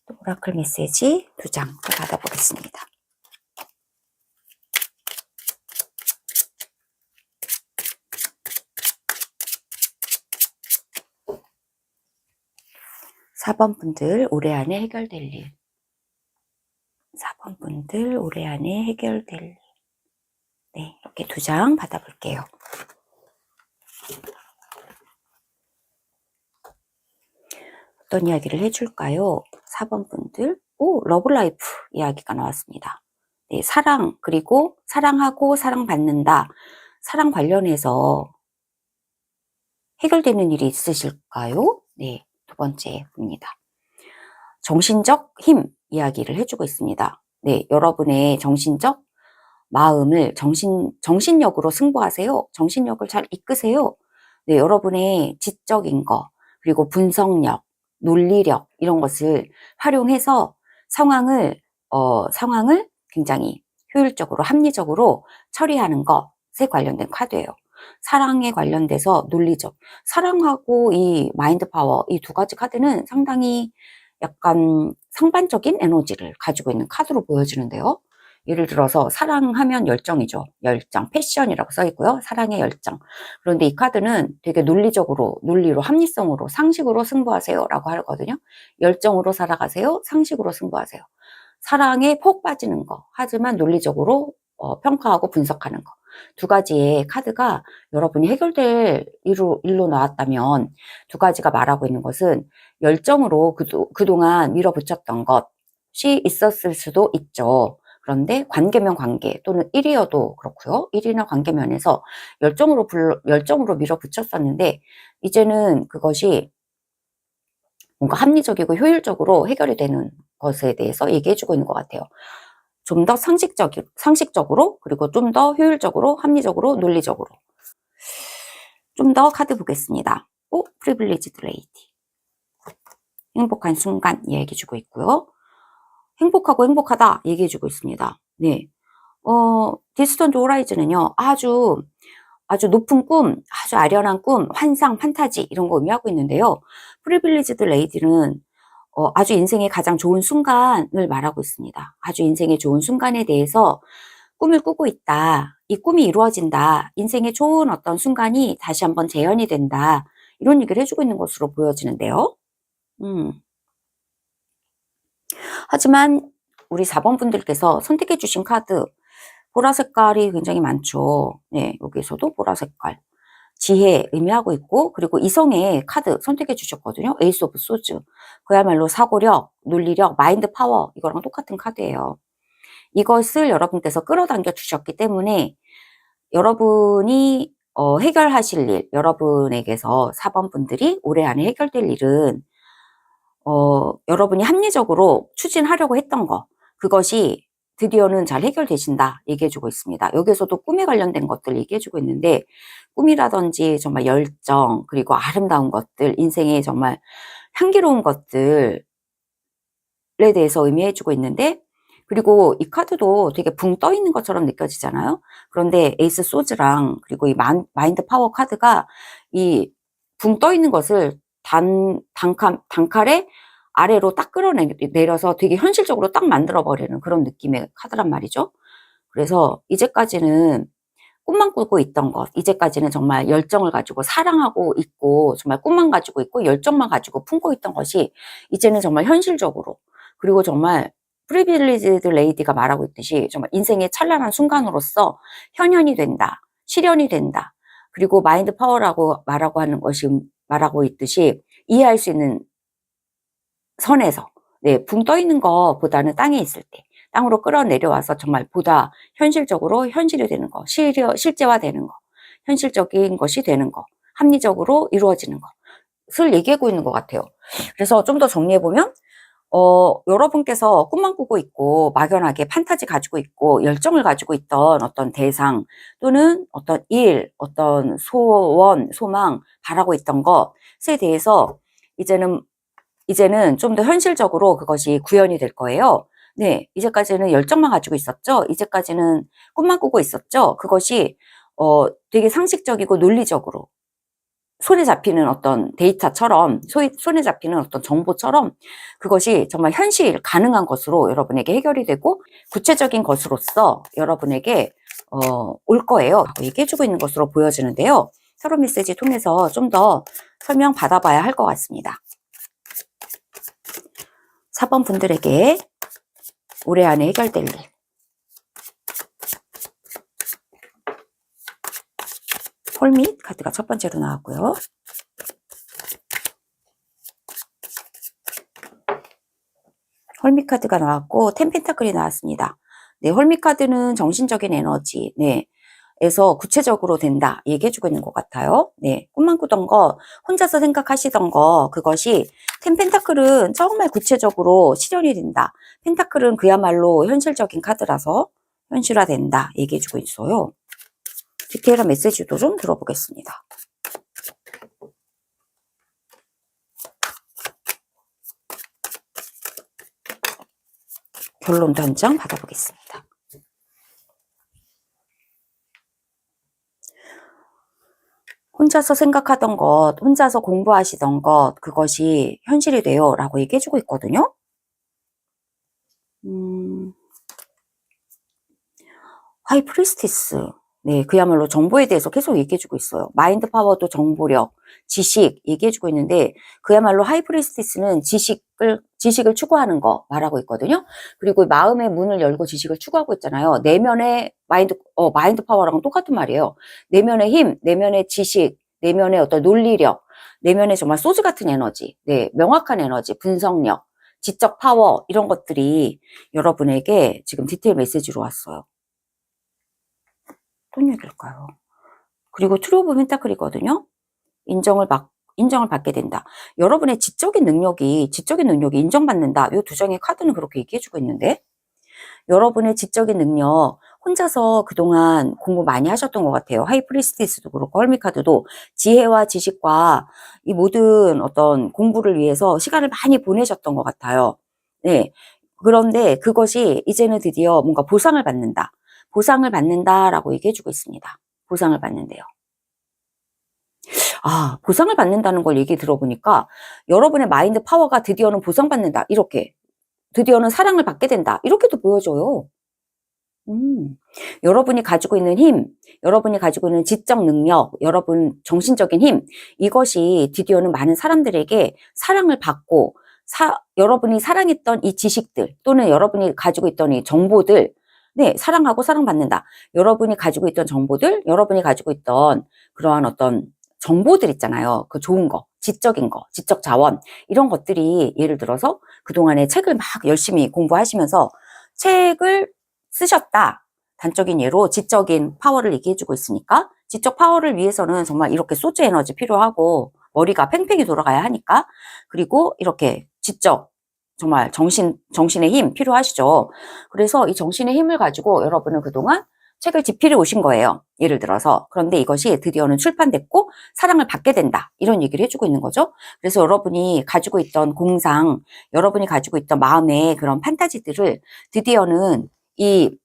또 오라클 메시지 2장 더 받아보겠습니다. (4번) 분들 올해 안에 해결될 일. 4번 분들 올해 안에 해결될 일. 네, 이렇게 2장 받아볼게요. 어떤 이야기를 해줄까요? 4번 분들, 러브라이프 이야기가 나왔습니다. 네, 사랑, 그리고 사랑하고 사랑받는다. 사랑 관련해서 해결되는 일이 있으실까요? 네, 2번째입니다. 정신적 힘 이야기를 해주고 있습니다. 네, 여러분의 정신적 마음을 정신력으로 승부하세요. 정신력을 잘 이끄세요. 네, 여러분의 지적인 거, 그리고 분석력, 논리력, 이런 것을 활용해서 상황을 굉장히 효율적으로, 합리적으로 처리하는 것에 관련된 카드예요. 사랑에 관련돼서 논리적. 사랑하고 이 마인드 파워, 이 2가지 카드는 상당히 약간 상반적인 에너지를 가지고 있는 카드로 보여지는데요. 예를 들어서 사랑하면 열정이죠. 열정, 패션이라고 써 있고요. 사랑의 열정. 그런데 이 카드는 되게 논리로, 합리성으로, 상식으로 승부하세요 라고 하거든요. 열정으로 살아가세요. 상식으로 승부하세요. 사랑에 폭 빠지는 거, 하지만 논리적으로 평가하고 분석하는 거. 2가지의 카드가 여러분이 해결될 일로 나왔다면, 2가지가 말하고 있는 것은 열정으로 그동안 밀어붙였던 것이 있었을 수도 있죠. 그런데 관계면 관계 또는 일이어도 그렇고요. 일이나 관계면에서 열정으로 밀어붙였었는데, 이제는 그것이 뭔가 합리적이고 효율적으로 해결이 되는 것에 대해서 얘기해주고 있는 것 같아요. 좀 더 상식적으로, 그리고 좀 더 효율적으로, 합리적으로, 논리적으로. 좀 더 카드 보겠습니다. Privileged Lady. 행복한 순간 얘기해주고 있고요. 행복하고 행복하다 얘기해주고 있습니다. 네. 디스턴트 호라이즌은요, 아주 높은 꿈, 아주 아련한 꿈, 환상, 판타지 이런 거 의미하고 있는데요. 프리빌리지드 레이디는 아주 인생의 가장 좋은 순간을 말하고 있습니다. 아주 인생의 좋은 순간에 대해서 꿈을 꾸고 있다. 이 꿈이 이루어진다. 인생의 좋은 어떤 순간이 다시 한번 재현이 된다. 이런 얘기를 해주고 있는 것으로 보여지는데요. 하지만 우리 4번 분들께서 선택해 주신 카드, 보라 색깔이 굉장히 많죠. 네, 여기서도 보라 색깔. 지혜 의미하고 있고, 그리고 이성의 카드 선택해 주셨거든요. 에이스 오브 소즈. 그야말로 사고력, 논리력, 마인드 파워, 이거랑 똑같은 카드예요. 이것을 여러분께서 끌어당겨 주셨기 때문에 여러분이 해결하실 일, 여러분에게서 4번 분들이 올해 안에 해결될 일은 여러분이 합리적으로 추진하려고 했던 거, 그것이 드디어는 잘 해결되신다 얘기해주고 있습니다. 여기서도 꿈에 관련된 것들 얘기해주고 있는데, 꿈이라든지 정말 열정, 그리고 아름다운 것들, 인생의 정말 향기로운 것들에 대해서 의미해주고 있는데, 그리고 이 카드도 되게 붕 떠 있는 것처럼 느껴지잖아요. 그런데 에이스 소즈랑 그리고 이 마인드 파워 카드가 이 붕 떠 있는 것을 단칼에 아래로 딱 끌어내려서 되게 현실적으로 딱 만들어버리는 그런 느낌의 카드란 말이죠. 그래서 이제까지는 꿈만 꾸고 있던 것, 이제까지는 정말 열정을 가지고 사랑하고 있고, 정말 꿈만 가지고 있고, 열정만 가지고 품고 있던 것이, 이제는 정말 현실적으로, 그리고 정말 프리빌리지드 레이디가 말하고 있듯이 정말 인생의 찬란한 순간으로서 현현이 된다, 실현이 된다. 그리고 마인드 파워라고 말하고 있듯이 이해할 수 있는 선에서, 네, 붕 떠 있는 것보다는 땅에 있을 때, 땅으로 끌어내려와서 정말 보다 현실적으로 현실이 되는 거, 실제화되는 거, 현실적인 것이 되는 거, 합리적으로 이루어지는 것을 얘기하고 있는 것 같아요. 그래서 좀 더 정리해보면, 여러분께서 꿈만 꾸고 있고, 막연하게 판타지 가지고 있고, 열정을 가지고 있던 어떤 대상, 또는 어떤 일, 어떤 소원, 소망, 바라고 있던 것에 대해서, 이제는 좀 더 현실적으로 그것이 구현이 될 거예요. 네, 이제까지는 열정만 가지고 있었죠. 이제까지는 꿈만 꾸고 있었죠. 그것이 되게 상식적이고 논리적으로 손에 잡히는 어떤 데이터처럼, 손에 잡히는 어떤 정보처럼 그것이 정말 현실 가능한 것으로 여러분에게 해결이 되고 구체적인 것으로서 여러분에게 올 거예요 라고 얘기해주고 있는 것으로 보여지는데요. 타로 메시지 통해서 좀 더 설명 받아봐야 할 것 같습니다. 4번 분들에게 올해 안에 해결될 일. 홀밋 카드가 첫 번째로 나왔고요. 홀밋 카드가 나왔고 텐펜타클이 나왔습니다. 네, 홀밋 카드는 정신적인 에너지, 네, 에서 구체적으로 된다 얘기해주고 있는 것 같아요. 네, 꿈만 꾸던 거, 혼자서 생각하시던 거, 그것이 텐펜타클은 정말 구체적으로 실현이 된다. 펜타클은 그야말로 현실적인 카드라서 현실화된다 얘기해주고 있어요. 디테일한 메시지도 좀 들어보겠습니다. 결론도 한 장 받아보겠습니다. 혼자서 생각하던 것, 혼자서 공부하시던 것, 그것이 현실이 돼요 라고 얘기해주고 있거든요. 하이 프리스티스. 네, 그야말로 정보에 대해서 계속 얘기해주고 있어요. 마인드 파워도 정보력, 지식 얘기해주고 있는데 그야말로 하이 프리스티스는 지식을 추구하는 거 말하고 있거든요. 그리고 마음의 문을 열고 지식을 추구하고 있잖아요. 내면의 마인드 파워랑 똑같은 말이에요. 내면의 힘, 내면의 지식, 내면의 어떤 논리력, 내면의 정말 소주 같은 에너지, 네, 명확한 에너지, 분석력, 지적 파워 이런 것들이 여러분에게 지금 디테일 메시지로 왔어요. 어떤 얘기일까요? 그리고 트루 오브 펜타클이거든요. 인정을 받게 된다. 여러분의 지적인 능력이 인정받는다. 이 두 장의 카드는 그렇게 얘기해주고 있는데, 여러분의 지적인 능력, 혼자서 그동안 공부 많이 하셨던 것 같아요. 하이프리스티스도 그렇고 헐미카드도 지혜와 지식과 이 모든 어떤 공부를 위해서 시간을 많이 보내셨던 것 같아요. 네. 그런데 그것이 이제는 드디어 뭔가 보상을 받는다. 보상을 받는다라고 얘기해주고 있습니다. 보상을 받는데요. 아, 보상을 받는다는 걸 얘기 들어보니까 여러분의 마인드 파워가 드디어는 보상받는다. 이렇게. 드디어는 사랑을 받게 된다. 이렇게도 보여져요. 여러분이 가지고 있는 힘, 여러분이 가지고 있는 지적 능력, 여러분 정신적인 힘, 이것이 드디어는 많은 사람들에게 사랑을 받고, 여러분이 사랑했던 이 지식들, 또는 여러분이 가지고 있던 이 정보들, 네, 사랑하고 사랑받는다. 여러분이 가지고 있던 정보들, 여러분이 가지고 있던 그러한 어떤 정보들 있잖아요. 그 좋은 거, 지적인 거, 지적 자원, 이런 것들이 예를 들어서 그동안에 책을 막 열심히 공부하시면서 책을 쓰셨다. 단적인 예로 지적인 파워를 얘기해주고 있으니까, 지적 파워를 위해서는 정말 이렇게 소주 에너지 필요하고 머리가 팽팽히 돌아가야 하니까, 그리고 이렇게 지적, 정말 정신의 힘 필요하시죠. 그래서 이 정신의 힘을 가지고 여러분은 그동안 책을 집필해 오신 거예요. 예를 들어서. 그런데 이것이 드디어는 출판됐고 사랑을 받게 된다. 이런 얘기를 해주고 있는 거죠. 그래서 여러분이 가지고 있던 공상, 여러분이 가지고 있던 마음의 그런 판타지들을 드디어는 이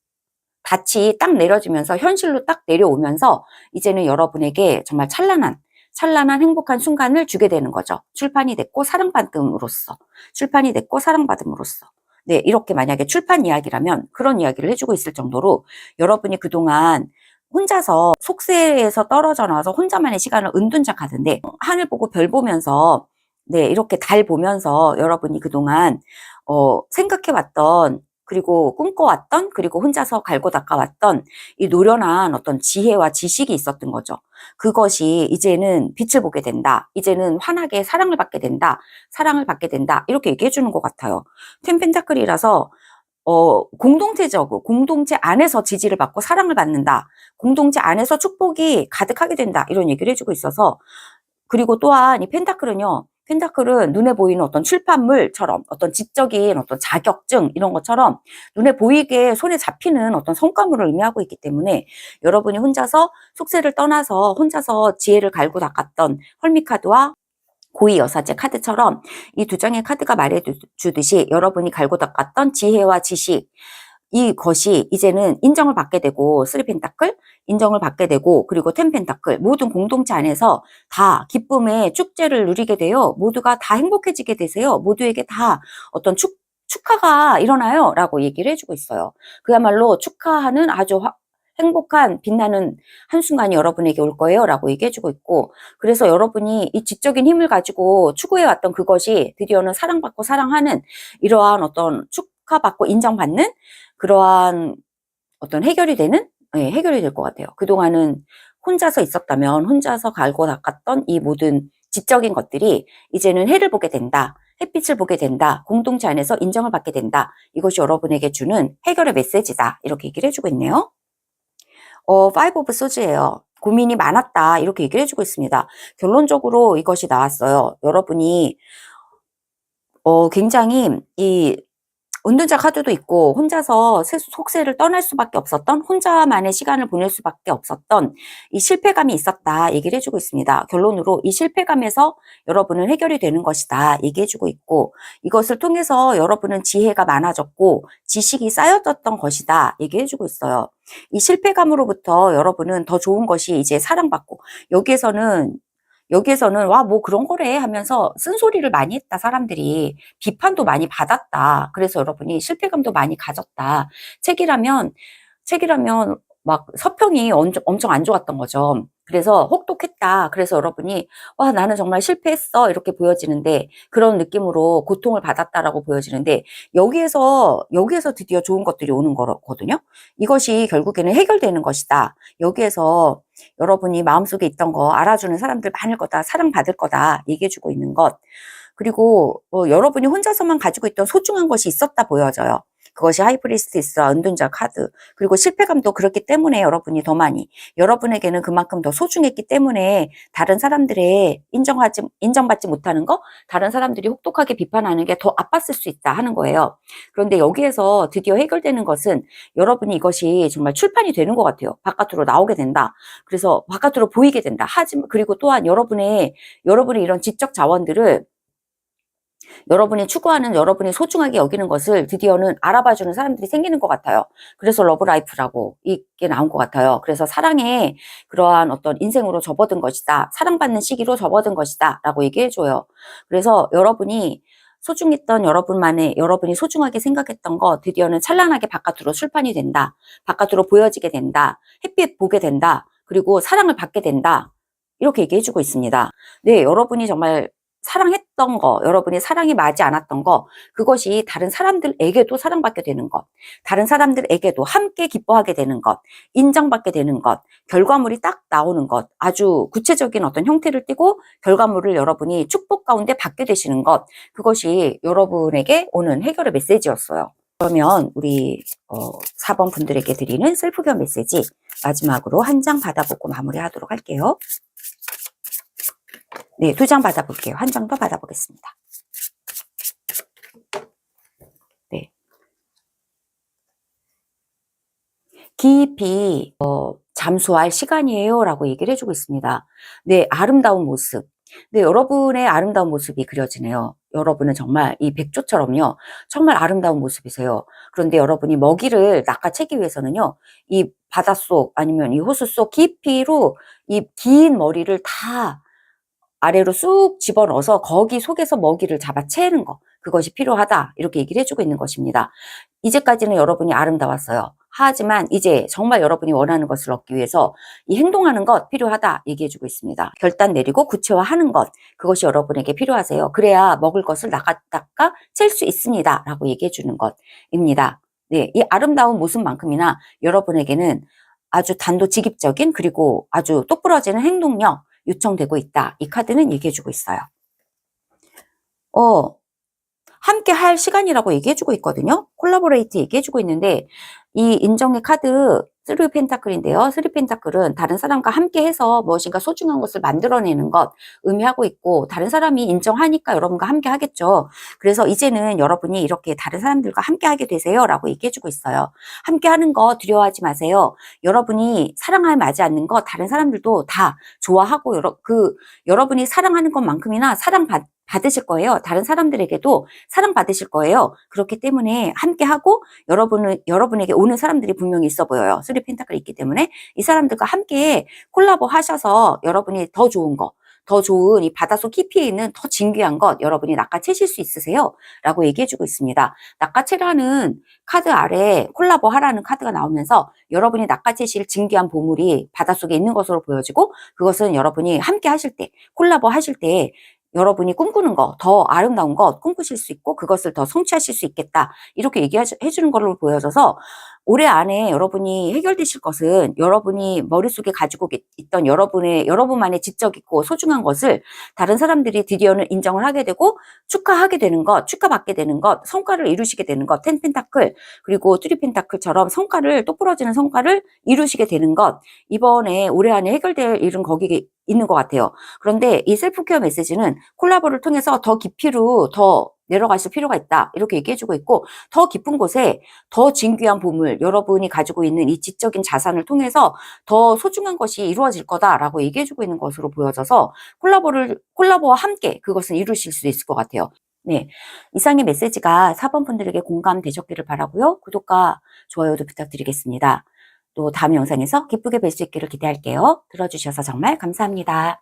닻이 딱 내려지면서 현실로 딱 내려오면서 이제는 여러분에게 정말 찬란한 행복한 순간을 주게 되는 거죠. 출판이 됐고 사랑받음으로써. 출판이 됐고 사랑받음으로써. 네, 이렇게 만약에 출판 이야기라면 그런 이야기를 해주고 있을 정도로 여러분이 그동안 혼자서 속세에서 떨어져 나와서 혼자만의 시간을 은둔작하던데 하늘 보고 별 보면서 네, 이렇게 달 보면서 여러분이 그동안 생각해왔던 그리고 꿈꿔왔던 그리고 혼자서 갈고 닦아왔던 이 노련한 어떤 지혜와 지식이 있었던 거죠. 그것이 이제는 빛을 보게 된다. 이제는 환하게 사랑을 받게 된다. 사랑을 받게 된다. 이렇게 얘기해 주는 것 같아요. 텐 펜타클이라서 공동체 안에서 지지를 받고 사랑을 받는다. 공동체 안에서 축복이 가득하게 된다. 이런 얘기를 해주고 있어서, 그리고 또한 이 펜타클은 눈에 보이는 어떤 출판물처럼 어떤 지적인 어떤 자격증 이런 것처럼 눈에 보이게 손에 잡히는 어떤 성과물을 의미하고 있기 때문에 여러분이 혼자서 속세를 떠나서 혼자서 지혜를 갈고 닦았던 헐미카드와 고위 여사제 카드처럼 이 두 장의 카드가 말해주듯이 여러분이 갈고 닦았던 지혜와 지식, 이것이 이제는 인정을 받게 되고, 3펜타클 인정을 받게 되고, 그리고 10펜타클 모든 공동체 안에서 다 기쁨의 축제를 누리게 돼요. 모두가 다 행복해지게 되세요. 모두에게 다 어떤 축하가 일어나요 라고 얘기를 해주고 있어요. 그야말로 축하하는 아주 행복한 빛나는 한순간이 여러분에게 올 거예요 라고 얘기해주고 있고, 그래서 여러분이 이 지적인 힘을 가지고 추구해왔던 그것이 드디어는 사랑받고 사랑하는 이러한 어떤 축하받고 인정받는 그러한 어떤 해결이 되는, 네, 해결이 될 것 같아요. 그동안은 혼자서 있었다면 혼자서 갈고 닦았던 이 모든 지적인 것들이 이제는 해를 보게 된다. 햇빛을 보게 된다. 공동체 안에서 인정을 받게 된다. 이것이 여러분에게 주는 해결의 메시지다. 이렇게 얘기를 해주고 있네요. 파이브 오브 소즈예요. 고민이 많았다. 이렇게 얘기를 해주고 있습니다. 결론적으로 이것이 나왔어요. 여러분이 굉장히 이 은둔자 카드도 있고 혼자서 속세를 떠날 수밖에 없었던, 혼자만의 시간을 보낼 수밖에 없었던 이 실패감이 있었다 얘기를 해주고 있습니다. 결론으로 이 실패감에서 여러분은 해결이 되는 것이다 얘기해주고 있고, 이것을 통해서 여러분은 지혜가 많아졌고 지식이 쌓여졌던 것이다 얘기해주고 있어요. 이 실패감으로부터 여러분은 더 좋은 것이 이제 사랑받고, 여기에서는 와, 뭐 그런 거래 하면서 쓴소리를 많이 했다. 사람들이 비판도 많이 받았다. 그래서 여러분이 실패감도 많이 가졌다. 책이라면 막 서평이 엄청 안 좋았던 거죠. 그래서 혹독했다. 그래서 여러분이 와, 나는 정말 실패했어 이렇게 보여지는데, 그런 느낌으로 고통을 받았다라고 보여지는데, 여기에서 드디어 좋은 것들이 오는 거거든요. 이것이 결국에는 해결되는 것이다. 여기에서 여러분이 마음속에 있던 거 알아주는 사람들 많을 거다. 사랑받을 거다. 얘기해주고 있는 것. 그리고 여러분이 혼자서만 가지고 있던 소중한 것이 있었다 보여져요. 그것이 하이프리스티스와 은둔자 카드, 그리고 실패감도 그렇기 때문에 여러분이 더 많이, 여러분에게는 그만큼 더 소중했기 때문에 다른 사람들의 인정받지 못하는 거, 다른 사람들이 혹독하게 비판하는 게 더 아팠을 수 있다 하는 거예요. 그런데 여기에서 드디어 해결되는 것은 여러분이 이것이 정말 출판이 되는 것 같아요. 바깥으로 나오게 된다. 그래서 바깥으로 보이게 된다. 하지만 그리고 또한 여러분의 이런 지적 자원들을 여러분이 추구하는, 여러분이 소중하게 여기는 것을 드디어는 알아봐주는 사람들이 생기는 것 같아요. 그래서 러브라이프라고 이게 나온 것 같아요. 그래서 사랑의 그러한 어떤 인생으로 접어든 것이다. 사랑받는 시기로 접어든 것이다. 라고 얘기해줘요. 그래서 여러분이 소중했던 여러분이 소중하게 생각했던 거 드디어는 찬란하게 바깥으로 출판이 된다. 바깥으로 보여지게 된다. 햇빛 보게 된다. 그리고 사랑을 받게 된다. 이렇게 얘기해주고 있습니다. 네, 여러분이 정말 사랑했던 거, 여러분이 사랑이 맞지 않았던 거, 그것이 다른 사람들에게도 사랑받게 되는 것, 다른 사람들에게도 함께 기뻐하게 되는 것, 인정받게 되는 것, 결과물이 딱 나오는 것, 아주 구체적인 어떤 형태를 띠고 결과물을 여러분이 축복 가운데 받게 되시는 것, 그것이 여러분에게 오는 해결의 메시지였어요. 그러면 우리 4번 분들에게 드리는 셀프케어 메시지 마지막으로 한 장 받아보고 마무리하도록 할게요. 네, 2장 받아볼게요. 한 장 더 받아보겠습니다. 네. 깊이 잠수할 시간이에요 라고 얘기를 해주고 있습니다. 네, 아름다운 모습. 네, 여러분의 아름다운 모습이 그려지네요. 여러분은 정말 이 백조처럼요. 정말 아름다운 모습이세요. 그런데 여러분이 먹이를 낚아채기 위해서는요. 이 바닷속 아니면 이 호수 속 깊이로 이 긴 머리를 다 아래로 쑥 집어넣어서 거기 속에서 먹이를 잡아채는 거, 그것이 필요하다 이렇게 얘기를 해주고 있는 것입니다. 이제까지는 여러분이 아름다웠어요. 하지만 이제 정말 여러분이 원하는 것을 얻기 위해서 이 행동하는 것 필요하다 얘기해주고 있습니다. 결단 내리고 구체화하는 것, 그것이 여러분에게 필요하세요. 그래야 먹을 것을 낚아 챌 수 있습니다 라고 얘기해주는 것입니다. 네, 이 아름다운 모습만큼이나 여러분에게는 아주 단도직입적인 그리고 아주 똑부러지는 행동력 요청되고 있다. 이 카드는 얘기해주고 있어요. 함께 할 시간이라고 얘기해주고 있거든요. 콜라보레이트 얘기해주고 있는데 이 인정의 카드 3 펜타클인데요. 3 펜타클은 다른 사람과 함께 해서 무엇인가 소중한 것을 만들어내는 것 의미하고 있고 다른 사람이 인정하니까 여러분과 함께 하겠죠. 그래서 이제는 여러분이 이렇게 다른 사람들과 함께 하게 되세요 라고 얘기해주고 있어요. 함께 하는 거 두려워하지 마세요. 여러분이 사랑을 맞지 않는 거 다른 사람들도 다 좋아하고 여러분이 사랑하는 것만큼이나 받으실 거예요. 다른 사람들에게도 사랑받으실 거예요. 그렇기 때문에 함께하고 여러분에게 오는 사람들이 분명히 있어 보여요. 3 펜타클이 있기 때문에 이 사람들과 함께 콜라보 하셔서 여러분이 더 좋은 거, 더 좋은 이 바닷속 깊이에 있는 더 진귀한 것 여러분이 낚아채실 수 있으세요? 라고 얘기해주고 있습니다. 낚아채라는 카드 아래 콜라보 하라는 카드가 나오면서 여러분이 낚아채실 진귀한 보물이 바닷속에 있는 것으로 보여지고 그것은 여러분이 함께 하실 때, 콜라보 하실 때 여러분이 꿈꾸는 거, 더 아름다운 것 꿈꾸실 수 있고 그것을 더 성취하실 수 있겠다. 이렇게 얘기해주는 걸로 보여져서 올해 안에 여러분이 해결되실 것은 여러분이 머릿속에 가지고 있던 여러분만의 지적 있고 소중한 것을 다른 사람들이 드디어는 인정을 하게 되고 축하하게 되는 것, 축하받게 되는 것, 성과를 이루시게 되는 것, 10 펜타클 그리고 3 펜타클처럼 똑부러지는 성과를 이루시게 되는 것 이번에 올해 안에 해결될 일은 거기에 있는 것 같아요. 그런데 이 셀프케어 메시지는 콜라보를 통해서 더 깊이로 더 내려가실 필요가 있다. 이렇게 얘기해주고 있고 더 깊은 곳에 더 진귀한 보물, 여러분이 가지고 있는 이 지적인 자산을 통해서 더 소중한 것이 이루어질 거다라고 얘기해주고 있는 것으로 보여져서 콜라보와 함께 그것을 이루실 수 있을 것 같아요. 네, 이상의 메시지가 4번 분들에게 공감되셨기를 바라고요. 구독과 좋아요도 부탁드리겠습니다. 또 다음 영상에서 기쁘게 뵐 수 있기를 기대할게요. 들어주셔서 정말 감사합니다.